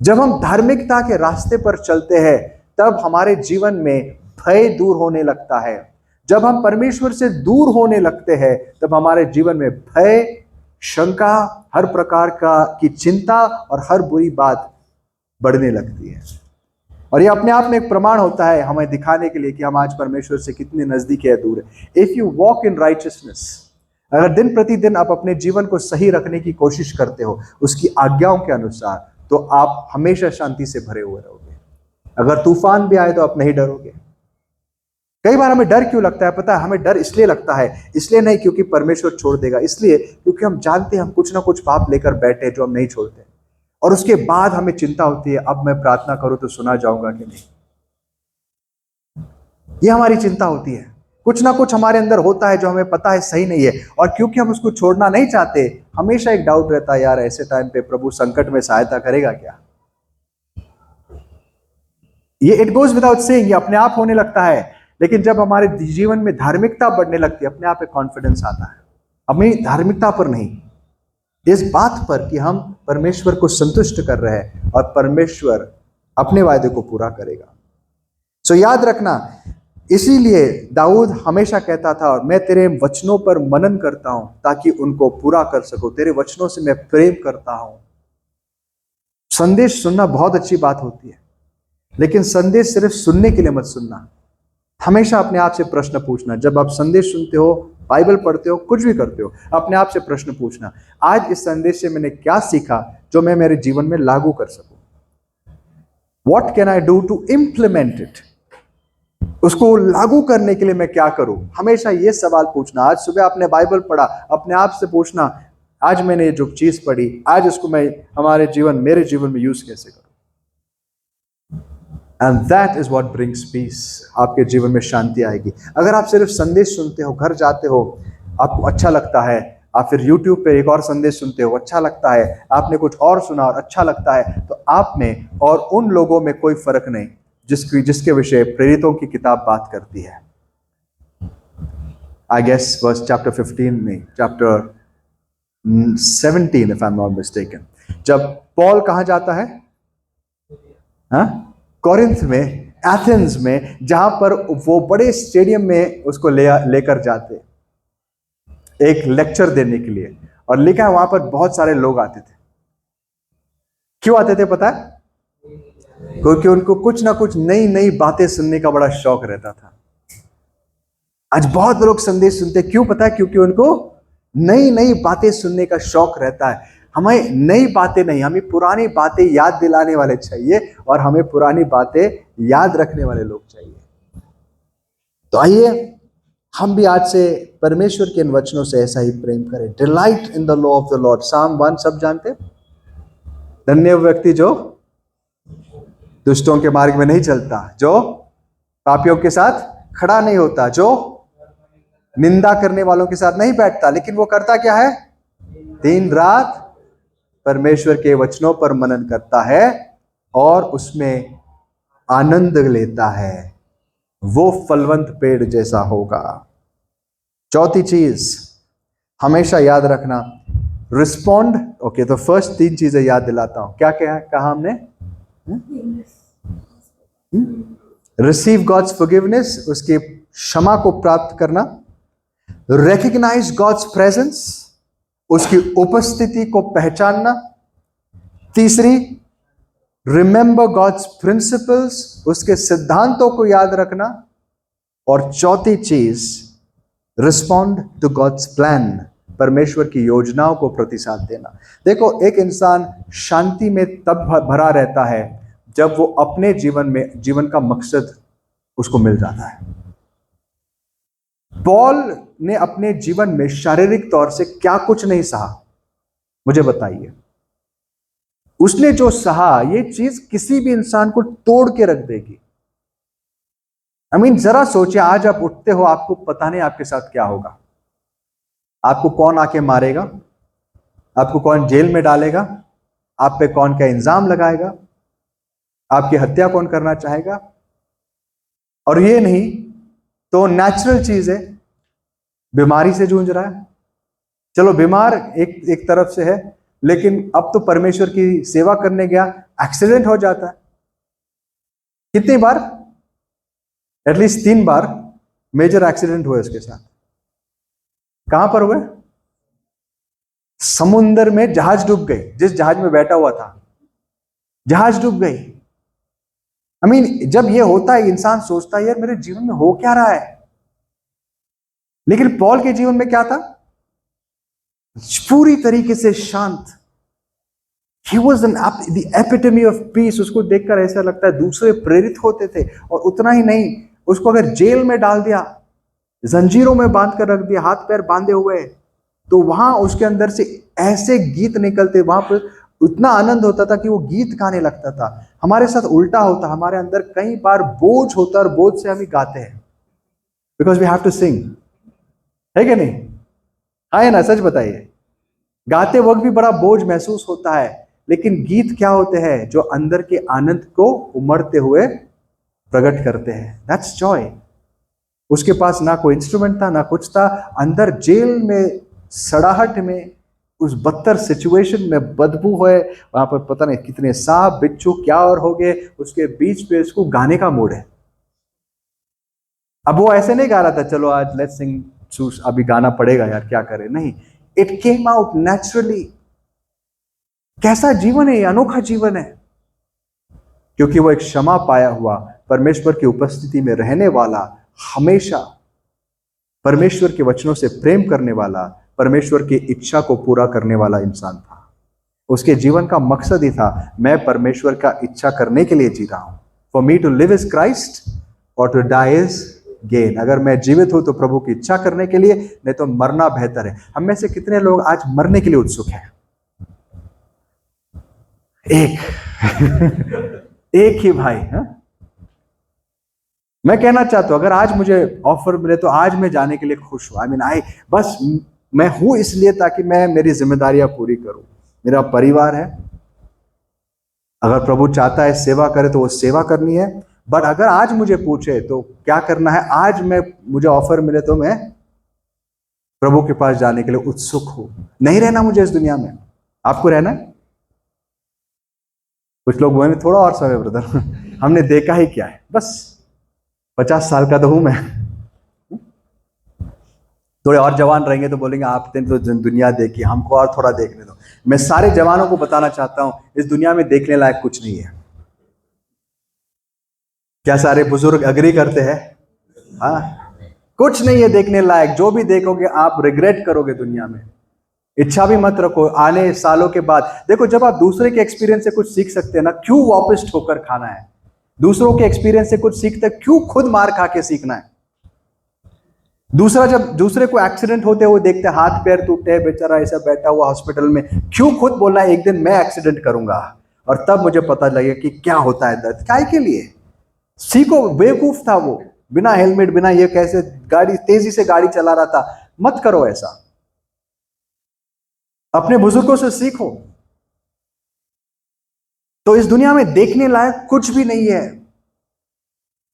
जब हम धार्मिकता के रास्ते पर चलते हैं, तब हमारे जीवन में भय दूर होने लगता है। जब हम परमेश्वर से दूर होने लगते हैं, तब हमारे जीवन में भय, शंका, हर प्रकार की चिंता और हर बुरी बात बढ़ने लगती है। और ये अपने आप में एक प्रमाण होता है हमें दिखाने के लिए कि हम आज परमेश्वर से कितने नजदीक या दूर है। If you walk in righteousness, अगर दिन प्रतिदिन आप अपने जीवन को सही रखने की कोशिश करते हो उसकी आज्ञाओं के अनुसार, तो आप हमेशा शांति से भरे हुए रहोगे। अगर तूफान भी आए तो आप नहीं डरोगे। कई बार हमें डर क्यों लगता है पता है? हमें डर इसलिए लगता है, इसलिए नहीं क्योंकि परमेश्वर छोड़ देगा, इसलिए क्योंकि हम जानते हैं हम कुछ ना कुछ पाप लेकर बैठे जो हम नहीं छोड़ते, और उसके बाद हमें चिंता होती है, अब मैं प्रार्थना करूं तो सुना जाऊंगा कि नहीं। ये हमारी चिंता होती है। कुछ ना कुछ हमारे अंदर होता है जो हमें पता है सही नहीं है, और क्योंकि हम उसको छोड़ना नहीं चाहते, हमेशा एक डाउट रहता है, यार ऐसे टाइम पे प्रभु संकट में सहायता करेगा क्या? ये इट गोज विदाउट सेइंग, ये अपने आप होने लगता है। लेकिन जब हमारे जीवन में धार्मिकता बढ़ने लगती है, अपने आप एक कॉन्फिडेंस आता है, अपनी धार्मिकता पर नहीं, इस बात पर कि हम परमेश्वर को संतुष्ट कर रहे हैं और परमेश्वर अपने वायदे को पूरा करेगा। सो याद रखना, इसीलिए दाऊद हमेशा कहता था, मैं तेरे वचनों पर मनन करता हूं ताकि उनको पूरा कर सकूं, तेरे वचनों से मैं प्रेम करता हूं। संदेश सुनना बहुत अच्छी बात होती है, लेकिन संदेश सिर्फ सुनने के लिए मत सुनना। हमेशा अपने आप से प्रश्न पूछना, जब आप संदेश सुनते हो, बाइबल पढ़ते हो, कुछ भी करते हो, अपने आप से प्रश्न पूछना, आज इस संदेश से मैंने क्या सीखा जो मैं मेरे जीवन में लागू कर सकूं। What can I do to implement it? उसको लागू करने के लिए मैं क्या करूं? हमेशा ये सवाल पूछना। आज सुबह आपने बाइबल पढ़ा, अपने आप से पूछना, आज मैंने ये जो चीज पढ़ी, आज इसको मैं मेरे जीवन में यूज कैसे करूं? And that is what brings peace. आपके जीवन में शांति आएगी। अगर आप सिर्फ संदेश सुनते हो, घर जाते हो, आपको अच्छा लगता है, आप फिर YouTube पे एक और संदेश सुनते हो, अच्छा लगता है, आपने कुछ और सुना और अच्छा लगता है, तो आप में और उन लोगों में कोई फर्क नहीं जिसके विषय प्रेरितों की किताब बात करती है। I guess verse chapter 15 में, chapter 17 if I'm not mistaken. जब पॉल कहाँ जाता है? हाँ, कोरिंथ में, एथेंस में, जहां पर वो बड़े स्टेडियम में उसको लेकर जाते एक लेक्चर देने के लिए, और लिखा है वहां पर बहुत सारे लोग आते थे। क्यों आते थे पता है? क्योंकि उनको कुछ ना कुछ नई नई बातें सुनने का बड़ा शौक रहता था। आज बहुत लोग संदेश सुनते, क्यों पता है? क्योंकि उनको नई नई बातें सुनने का शौक रहता है। हमें नई बातें नहीं, हमें पुरानी बातें याद दिलाने वाले चाहिए, और हमें पुरानी बातें याद रखने वाले लोग चाहिए। तो आइए हम भी आज से परमेश्वर के इन वचनों से ऐसा ही प्रेम करें। Delight in the law of the Lord, साम 1 सब जानते। धन्य व्यक्ति जो दुष्टों के मार्ग में नहीं चलता, जो पापियों के साथ खड़ा नहीं होता, जो निंदा करने वालों के साथ नहीं बैठता, लेकिन वो करता क्या है? दिन रात परमेश्वर के वचनों पर मनन करता है और उसमें आनंद लेता है। वो फलवंत पेड़ जैसा होगा। चौथी चीज हमेशा याद रखना, रिस्पॉन्ड। ओके, तो फर्स्ट 3 चीजें याद दिलाता हूं। क्या क्या कहा हमने? रिसीव गॉड्स फॉरगिवनेस, उसकी क्षमा को प्राप्त करना। रिकॉग्नाइज गॉड्स प्रेजेंस, उसकी उपस्थिति को पहचानना। तीसरी, रिमेंबर गॉड्स प्रिंसिपल्स, उसके सिद्धांतों को याद रखना। और चौथी चीज, रिस्पॉन्ड टू गॉड्स प्लान, परमेश्वर की योजनाओं को प्रतिसाद देना। देखो, एक इंसान शांति में तब भरा रहता है जब वो अपने जीवन का मकसद उसको मिल जाता है। पॉल ने अपने जीवन में शारीरिक तौर से क्या कुछ नहीं सहा, मुझे बताइए। उसने जो सहा, ये चीज किसी भी इंसान को तोड़ के रख देगी। जरा सोचिए, आज आप उठते हो, आपको पता नहीं आपके साथ क्या होगा। आपको कौन आके मारेगा, आपको कौन जेल में डालेगा, आप पे कौन क्या इल्जाम लगाएगा, आपकी हत्या कौन करना चाहेगा। और ये नहीं तो नेचुरल चीज है, बीमारी से जूझ रहा है। चलो, बीमार एक तरफ से है, लेकिन अब तो परमेश्वर की सेवा करने गया, एक्सीडेंट हो जाता है। कितनी बार? एटलीस्ट 3 बार मेजर एक्सीडेंट हुए उसके साथ। कहां पर हुए? समुद्र में जहाज डूब गई, जिस जहाज में बैठा हुआ था जहाज डूब गई। जब ये होता है, इंसान सोचता है यार मेरे जीवन में हो क्या रहा है। लेकिन पॉल के जीवन में क्या था? पूरी तरीके से शांत। He was the epitome of peace। उसको देखकर ऐसा लगता है दूसरे प्रेरित होते थे। और उतना ही नहीं, उसको अगर जेल में डाल दिया, जंजीरों में बांध कर रख दिया, हाथ पैर बांधे हुए, तो वहां उसके अंदर से ऐसे गीत निकलते, वहां पर उतना आनंद होता था कि वो गीत गाने लगता था। हमारे साथ उल्टा होता, हमारे अंदर कई बार बोझ होता और बोझ से हम ही गाते हैं, because we have to sing. है कि नहीं? हाँ ना, सच बताइए। गाते वक्त भी बड़ा बोझ महसूस होता है, लेकिन गीत क्या होते हैं? जो अंदर के आनंद को उमड़ते हुए प्रकट करते हैं। That's Joy. उसके पास ना कोई इंस्ट्रूमेंट था, ना कुछ था। अंदर जेल में, सड़ाहट में, उस बदतर सिचुएशन में, बदबू है, वहां पर पता नहीं कितने सांप बिच्छू क्या और हो गए, उसके बीच पे उसको गाने का मूड है। अब वो ऐसे नहीं गा रहा था, चलो आज लेट्स सिंग, अभी गाना पड़ेगा यार, क्या करें। नहीं, इट केम आउट नेचुरली। कैसा जीवन है ये? अनोखा जीवन है, क्योंकि वो एक क्षमा पाया हुआ, परमेश्वर की उपस्थिति में रहने वाला, हमेशा परमेश्वर के वचनों से प्रेम करने वाला, परमेश्वर की इच्छा को पूरा करने वाला इंसान था। उसके जीवन का मकसद ही था, मैं परमेश्वर का इच्छा करने के लिए जी रहा हूं। For me to live is Christ और टू डाई इज गेन। अगर मैं जीवित हूं तो प्रभु की इच्छा करने के लिए, नहीं तो मरना बेहतर है। हम में से कितने लोग आज मरने के लिए उत्सुक हैं? एक ही भाई। हा? मैं कहना चाहता हूं, अगर आज मुझे ऑफर मिले तो आज मैं जाने के लिए खुश हूं। बस मैं हूं इसलिए ताकि मैं मेरी जिम्मेदारियां पूरी करूं। मेरा परिवार है, अगर प्रभु चाहता है सेवा करे तो वो सेवा करनी है। बट अगर आज मुझे पूछे तो क्या करना है, आज मुझे ऑफर मिले तो मैं प्रभु के पास जाने के लिए उत्सुक हो। नहीं रहना मुझे इस दुनिया में, आपको रहना है। कुछ लोग बोले थोड़ा और समय ब्रदर, हमने देखा ही क्या है, बस 50 साल का तो हूं मैं। थोड़े और जवान रहेंगे तो बोलेंगे आपने तो दुनिया देखी, हमको और थोड़ा देखने दो। मैं सारे जवानों को बताना चाहता हूं, इस दुनिया में देखने लायक कुछ नहीं है। क्या सारे बुजुर्ग अग्री करते हैं? हाँ, कुछ नहीं है देखने लायक। जो भी देखोगे आप रिग्रेट करोगे दुनिया में। इच्छा भी मत रखो आने सालों के बाद। देखो, जब आप दूसरे के एक्सपीरियंस से कुछ सीख सकते हैं ना, क्यों वापस ठोकर खाना है? दूसरों के एक्सपीरियंस से कुछ सीखते, क्यों खुद मार खा के सीखना है? जब दूसरे को एक्सीडेंट होते हुए देखते, हाथ पैर टूटे, बेचारा ऐसा बैठा हुआ हॉस्पिटल में, क्यों खुद बोलना है एक दिन मैं एक्सीडेंट करूंगा और तब मुझे पता लगे कि क्या होता है दर्द? काय के लिए? सीखो। बेवकूफ था वो, बिना हेलमेट बिना ये कैसे गाड़ी तेजी से गाड़ी चला रहा था। मत करो ऐसा, अपने बुजुर्गों से सीखो। तो इस दुनिया में देखने लायक कुछ भी नहीं है।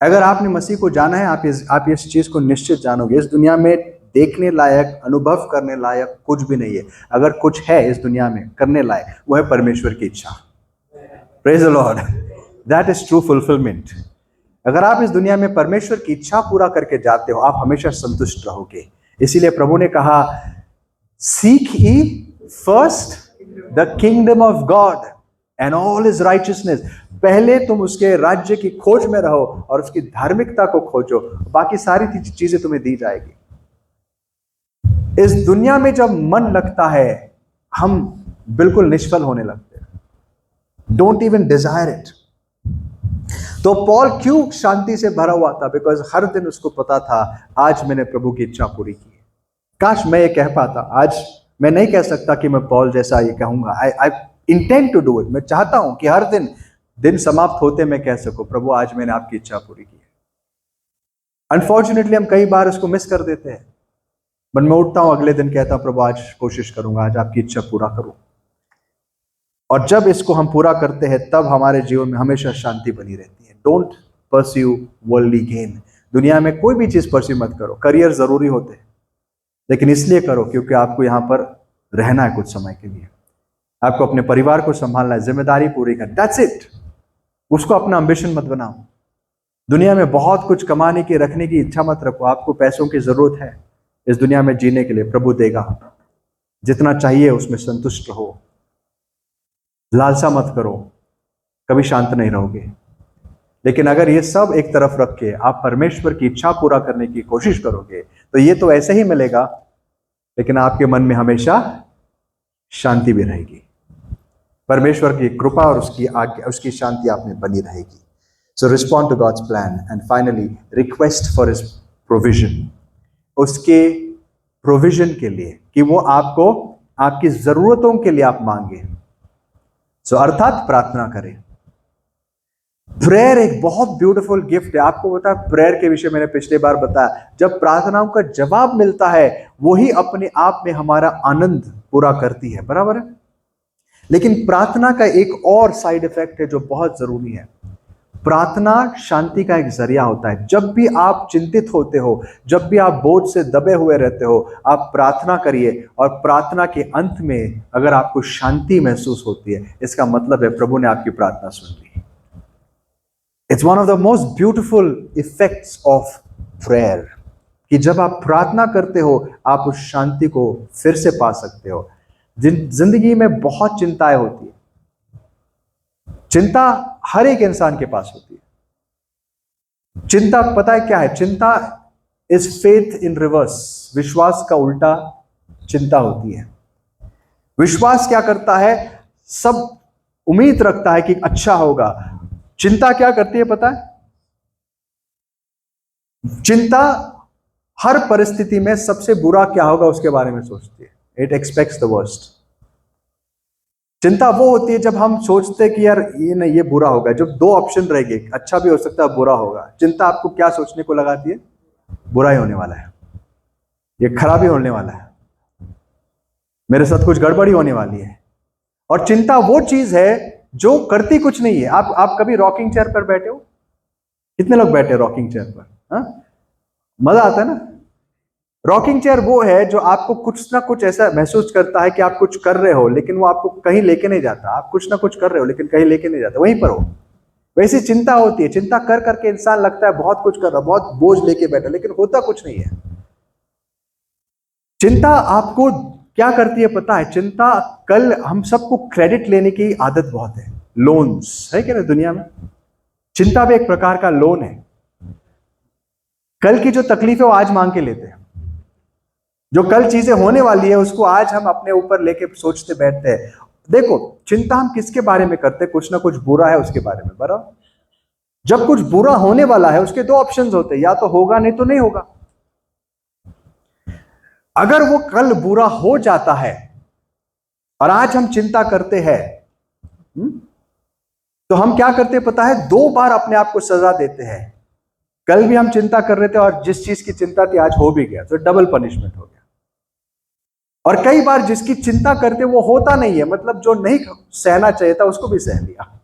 अगर आपने मसीह को जाना है, आप इस चीज को निश्चित जानोगे, इस दुनिया में देखने लायक, अनुभव करने लायक कुछ भी नहीं है। अगर कुछ है इस दुनिया में करने लायक, वो है परमेश्वर की इच्छा। Praise the Lord, that is true fulfilment. अगर आप इस दुनिया में परमेश्वर की इच्छा पूरा करके जाते हो, आप हमेशा संतुष्ट रहोगे। इसीलिए प्रभु ने कहा, seek ye first the kingdom of God and all his righteousness। पहले तुम उसके राज्य की खोज में रहो और उसकी धार्मिकता को खोजो, बाकी सारी चीजें तुम्हें दी जाएगी। इस दुनिया में जब मन लगता है, हम बिल्कुल निष्फल होने लगते हैं। Don't even desire it. तो पॉल क्यों शांति से भरा हुआ था? बिकॉज हर दिन उसको पता था, आज मैंने प्रभु की इच्छा पूरी की है। काश मैं ये कह पाता। आज मैं नहीं कह सकता कि मैं पॉल जैसा ये कहूंगा। I intend to do it. मैं चाहता हूं कि हर दिन समाप्त होते मैं कह सकूं, प्रभु आज मैंने आपकी इच्छा पूरी की है। अनफॉर्चुनेटली हम कई बार उसको मिस कर देते हैं। बट मैं उठता हूं अगले दिन, कहता हूं प्रभु आज कोशिश करूंगा, आज आपकी इच्छा पूरा करूं। और जब इसको हम पूरा करते हैं, तब हमारे जीवन में हमेशा शांति बनी रहती है। Don't pursue worldly gain. दुनिया में कोई भी चीज परस्यू मत करो। करियर जरूरी होते हैं, लेकिन इसलिए करो क्योंकि आपको यहां पर रहना है कुछ समय के लिए। आपको अपने परिवार को संभालना है, जिम्मेदारी पूरी करना, दैट्स इट। उसको अपना एम्बिशन मत बनाओ। दुनिया में बहुत कुछ कमाने की, रखने की इच्छा मत रखो। आपको पैसों की जरूरत है इस दुनिया में जीने के लिए, प्रभु देगा। जितना चाहिए उसमें संतुष्ट रहो, लालसा मत करो, कभी शांत नहीं रहोगे। लेकिन अगर ये सब एक तरफ रख के आप परमेश्वर की इच्छा पूरा करने की कोशिश करोगे, तो ये तो ऐसे ही मिलेगा, लेकिन आपके मन में हमेशा शांति भी रहेगी। परमेश्वर की कृपा और उसकी आज्ञा, उसकी शांति आप में बनी रहेगी। So respond to God's plan and finally request for his provision. उसके प्रोविजन के लिए, कि वो आपको आपकी जरूरतों के लिए आप मांगे। सो अर्थात प्रार्थना करें। प्रेयर एक बहुत ब्यूटीफुल गिफ्ट है। आपको पता है, प्रेयर के विषय मैंने पिछले बार बताया, जब प्रार्थनाओं का जवाब मिलता है, वही अपने आप में हमारा आनंद पूरा करती है, बराबर है। लेकिन प्रार्थना का एक और साइड इफेक्ट है जो बहुत जरूरी है। प्रार्थना शांति का एक जरिया होता है। जब भी आप चिंतित होते हो, जब भी आप बोझ से दबे हुए रहते हो, आप प्रार्थना करिए, और प्रार्थना के अंत में अगर आपको शांति महसूस होती है, इसका मतलब है प्रभु ने आपकी प्रार्थना सुन ली। It's one of the most beautiful effects of prayer, कि जब आप प्रार्थना करते हो, आप उस शांति को फिर से पा सकते हो। जिंदगी में बहुत चिंताएं होती है। चिंता हर एक इंसान के पास होती है। चिंता पता है क्या है? चिंता इज फेथ इन रिवर्स। विश्वास का उल्टा चिंता होती है। विश्वास क्या करता है? सब उम्मीद रखता है कि अच्छा होगा। चिंता क्या करती है पता है? चिंता हर परिस्थिति में सबसे बुरा क्या होगा उसके बारे में सोचती है। It aspects the worst. चिंता वो होती है जब हम सोचते हैं कि यार ये नहीं, ये बुरा होगा। जब दो ऑप्शन रहेंगे, अच्छा भी हो सकता है, बुरा होगा, चिंता आपको क्या सोचने को लगाती है? बुरा ही होने वाला है, ये खराबी होने वाला है, मेरे साथ कुछ गड़बड़ी होने वाली है। और चिंता वो चीज है जो करती कुछ नहीं है। आप कभी रॉकिंग चेयर पर बैठे हो? कितने लोग बैठे रॉकिंग चेयर पर? हाँ, मजा आता है ना। रॉकिंग चेयर वो है जो आपको कुछ ना कुछ ऐसा महसूस करता है कि आप कुछ कर रहे हो, लेकिन वो आपको कहीं लेके नहीं जाता। आप कुछ ना कुछ कर रहे हो लेकिन कहीं लेके नहीं जाता, वहीं पर हो। वैसी चिंता होती है, चिंता कर करके इंसान लगता है बहुत कुछ कर रहा, बहुत बोझ लेके बैठा, लेकिन होता कुछ नहीं है। चिंता आपको क्या करती है पता है? चिंता, कल हम सबको क्रेडिट लेने की आदत बहुत है, लोन्स है क्या ना दुनिया में। चिंता भी एक प्रकार का लोन है। कल की जो तकलीफ है वो आज मांग के लेते हैं, जो कल चीजें होने वाली है उसको आज हम अपने ऊपर लेके सोचते बैठते हैं। देखो, चिंता हम किसके बारे में करते हैं? कुछ ना कुछ बुरा है उसके बारे में, बराबर। जब कुछ बुरा होने वाला है उसके दो ऑप्शंस होते हैं, या तो होगा नहीं तो नहीं होगा। अगर वो कल बुरा हो जाता है और आज हम चिंता करते हैं, तो हम क्या करते हैं पता है? दो बार अपने आप को सजा देते हैं। कल भी हम चिंता कर रहे थे और जिस चीज की चिंता थी आज हो भी गया, तो डबल पनिशमेंट हो गया। और कई बार जिसकी चिंता करते वो होता नहीं है, मतलब जो नहीं सहना चाहिए था उसको भी सह लिया।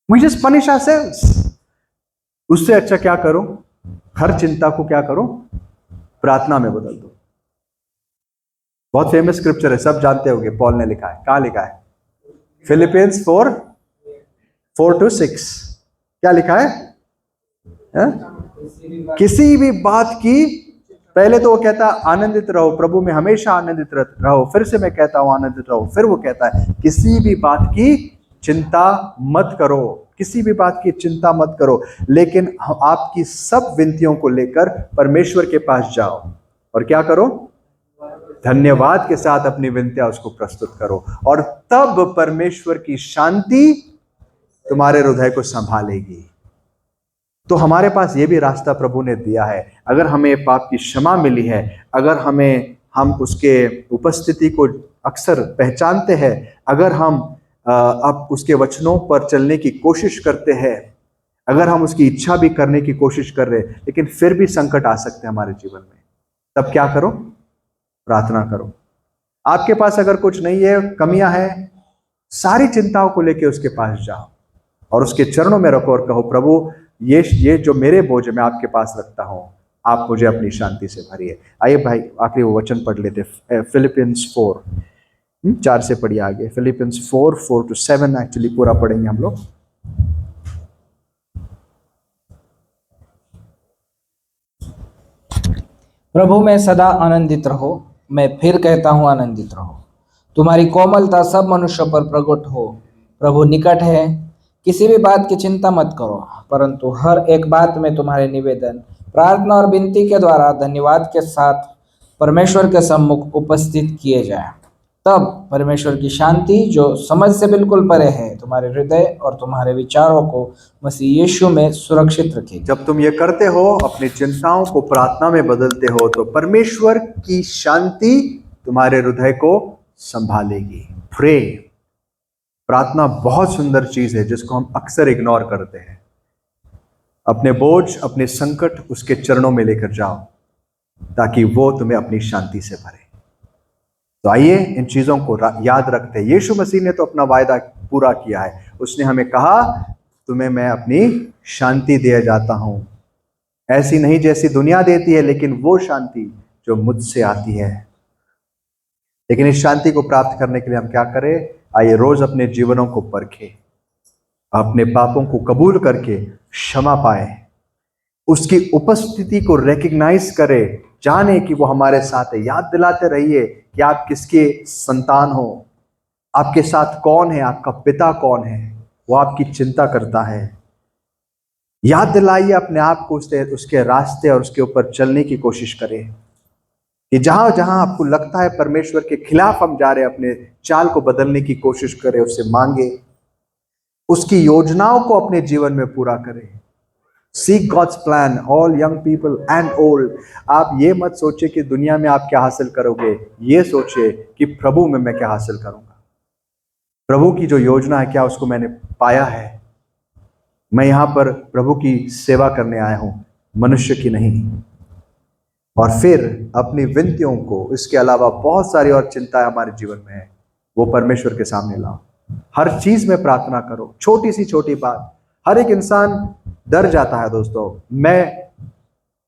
We just punish ourselves। उससे अच्छा क्या करो? हर चिंता को क्या करो? प्रार्थना में बदल दो। बहुत फेमस स्क्रिप्चर है, सब जानते होंगे, पॉल ने लिखा है। कहां लिखा है? फिलिपियंस 4:4-6। क्या लिखा है? किसी भी बात की, पहले तो वो कहता है आनंदित रहो, प्रभु में हमेशा आनंदित रहो। फिर से मैं कहता हूं आनंदित रहो। फिर वो कहता है किसी भी बात की चिंता मत करो, किसी भी बात की चिंता मत करो, लेकिन आपकी सब विनतियों को लेकर परमेश्वर के पास जाओ और क्या करो? धन्यवाद के साथ अपनी विनतियां उसको प्रस्तुत करो, और तब परमेश्वर की शांति तुम्हारे हृदय को संभालेगी। तो हमारे पास ये भी रास्ता प्रभु ने दिया है। अगर हमें पाप की क्षमा मिली है, अगर हम उसके उपस्थिति को अक्सर पहचानते हैं, अगर हम अब उसके वचनों पर चलने की कोशिश करते हैं, अगर हम उसकी इच्छा भी करने की कोशिश कर रहे हैं, लेकिन फिर भी संकट आ सकते हैं हमारे जीवन में, तब क्या करो? प्रार्थना करो। आपके पास अगर कुछ नहीं है, कमियां हैं, सारी चिंताओं को लेकर उसके पास जाओ और उसके चरणों में रखो और कहो प्रभु ये जो मेरे बोझ है मैं आपके पास रखता हूं, आप मुझे अपनी शांति से भरिए। आइए भाई आखिरी वो वचन पढ़ लेते, फिलिपियंस 4 से पढ़िए आगे। फिलिपियंस 4:4-7 एक्चुअली पूरा पढ़ेंगे हम लोग।
प्रभु में सदा आनंदित रहो। मैं फिर कहता हूँ आनंदित रहो। तुम्हारी कोमलता सब मनुष्यों पर प्रकट हो। प्रभु निकट है। किसी भी बात की चिंता मत करो, परंतु हर एक बात में तुम्हारे निवेदन, प्रार्थना और विनती के द्वारा धन्यवाद के साथ परमेश्वर के सम्मुख उपस्थित किए जाएं। तब परमेश्वर की शांति जो समझ से बिल्कुल परे है तुम्हारे हृदय और तुम्हारे विचारों को मसीह यीशु में सुरक्षित रखेगी।
जब तुम ये करते हो, अपनी चिंताओं को प्रार्थना में बदलते हो, तो परमेश्वर की शांति तुम्हारे हृदय को संभालेगी। प्रे, प्रार्थना बहुत सुंदर चीज है जिसको हम अक्सर इग्नोर करते हैं। अपने बोझ, अपने संकट उसके चरणों में लेकर जाओ ताकि वो तुम्हें अपनी शांति से भरे। तो आइए इन चीजों को याद रखते हैं। यीशु मसीह ने तो अपना वायदा पूरा किया है। उसने हमें कहा तुम्हें मैं अपनी शांति दिया जाता हूं, ऐसी नहीं जैसी दुनिया देती है, लेकिन वो शांति जो मुझसे आती है। लेकिन इस शांति को प्राप्त करने के लिए हम क्या करें? आइए रोज अपने जीवनों को परखें, अपने पापों को कबूल करके क्षमा पाए, उसकी उपस्थिति को रिकग्नाइज करें, जाने कि वो हमारे साथ है। याद दिलाते रहिए कि आप किसके संतान हो, आपके साथ कौन है, आपका पिता कौन है, वो आपकी चिंता करता है। याद दिलाइए अपने आप को उसके रास्ते और उसके ऊपर चलने की कोशिश करें कि जहां जहां आपको लगता है परमेश्वर के खिलाफ हम जा रहे हैं, अपने चाल को बदलने की कोशिश करें, उससे मांगे, उसकी योजनाओं को अपने जीवन में पूरा करें। Seek God's plan, all young people and old। आप ये मत सोचे कि दुनिया में आप क्या हासिल करोगे, ये सोचे कि प्रभु में मैं क्या हासिल करूंगा। प्रभु की जो योजना है क्या उसको मैंने पाया है? मैं यहां पर प्रभु की सेवा करने आया हूं, मनुष्य की नहीं। और फिर अपनी विनतियों को, इसके अलावा बहुत सारी और चिंताएं हमारे जीवन में है, वो परमेश्वर के सामने लाओ। हर चीज में प्रार्थना करो, छोटी सी छोटी बात। हर एक इंसान डर जाता है दोस्तों। मैं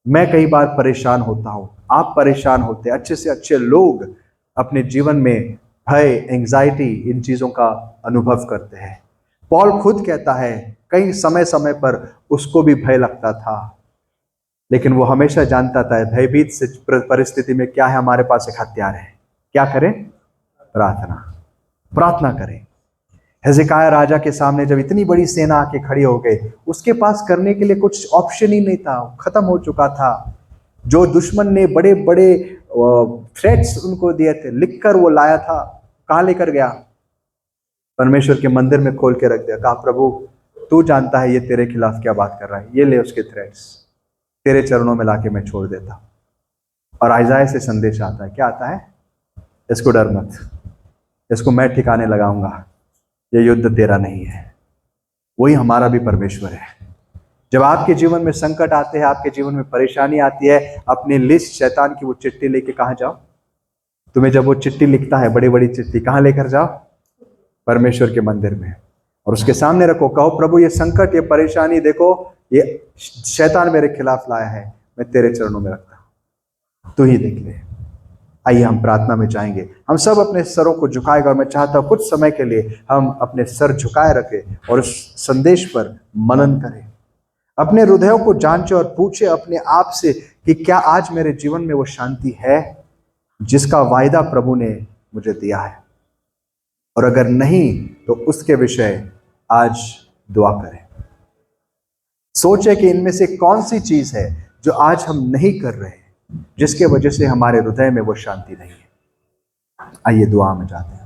मैं कई बार परेशान होता हूँ, आप परेशान होते हैं, अच्छे से अच्छे लोग अपने जीवन में भय, एंजाइटी, इन चीजों का अनुभव करते हैं। पॉल खुद कहता है कई समय समय पर उसको भी भय लगता था, लेकिन वो हमेशा जानता था भयभीत से परिस्थिति में क्या है, हमारे पास एक हथियार है। क्या करें? प्रार्थना। प्रार्थना करें। हिजकिय्याह राजा के सामने जब इतनी बड़ी सेना आके खड़ी हो गई, उसके पास करने के लिए कुछ ऑप्शन ही नहीं था, खत्म हो चुका था। जो दुश्मन ने बड़े बड़े थ्रेट्स उनको दिए थे, लिखकर वो लाया था, कहाँ लेकर गया? परमेश्वर के मंदिर में खोल के रख दिया। कहा प्रभु तू जानता है ये तेरे खिलाफ क्या बात कर रहा है, ये ले उसके थ्रेट्स, तेरे चरणों में लाके मैं छोड़ देता। और आइजाया से संदेश आता है, क्या आता है? इसको डर मत, इसको मैं ठिकाने लगाऊंगा, ये युद्ध तेरा नहीं है। वही हमारा भी परमेश्वर है। जब आपके जीवन में संकट आते हैं, आपके जीवन में परेशानी आती है, अपनी लिस्ट, शैतान की वो चिट्ठी लेके कहाँ जाओ? तुम्हें जब वो चिट्ठी लिखता है, बड़ी बड़ी चिट्ठी, कहाँ लेकर जाओ? परमेश्वर के मंदिर में, और उसके सामने रखो। कहो प्रभु ये संकट, ये परेशानी देखो, ये शैतान मेरे खिलाफ लाया है, मैं तेरे चरणों में रखता हूं, तू ही देख ले। आइए हम प्रार्थना में जाएंगे। हम सब अपने सरों को झुकाएगा, और मैं चाहता हूं कुछ समय के लिए हम अपने सर झुकाए रखें और उस संदेश पर मनन करें। अपने हृदयों को जांचे और पूछे अपने आप से कि क्या आज मेरे जीवन में वो शांति है जिसका वायदा प्रभु ने मुझे दिया है, और अगर नहीं तो उसके विषय आज दुआ करें। सोचे कि इनमें से कौन सी चीज है जो आज हम नहीं कर रहे, जिसके वजह से हमारे हृदय में वो शांति नहीं है। आइए दुआ में जाते हैं।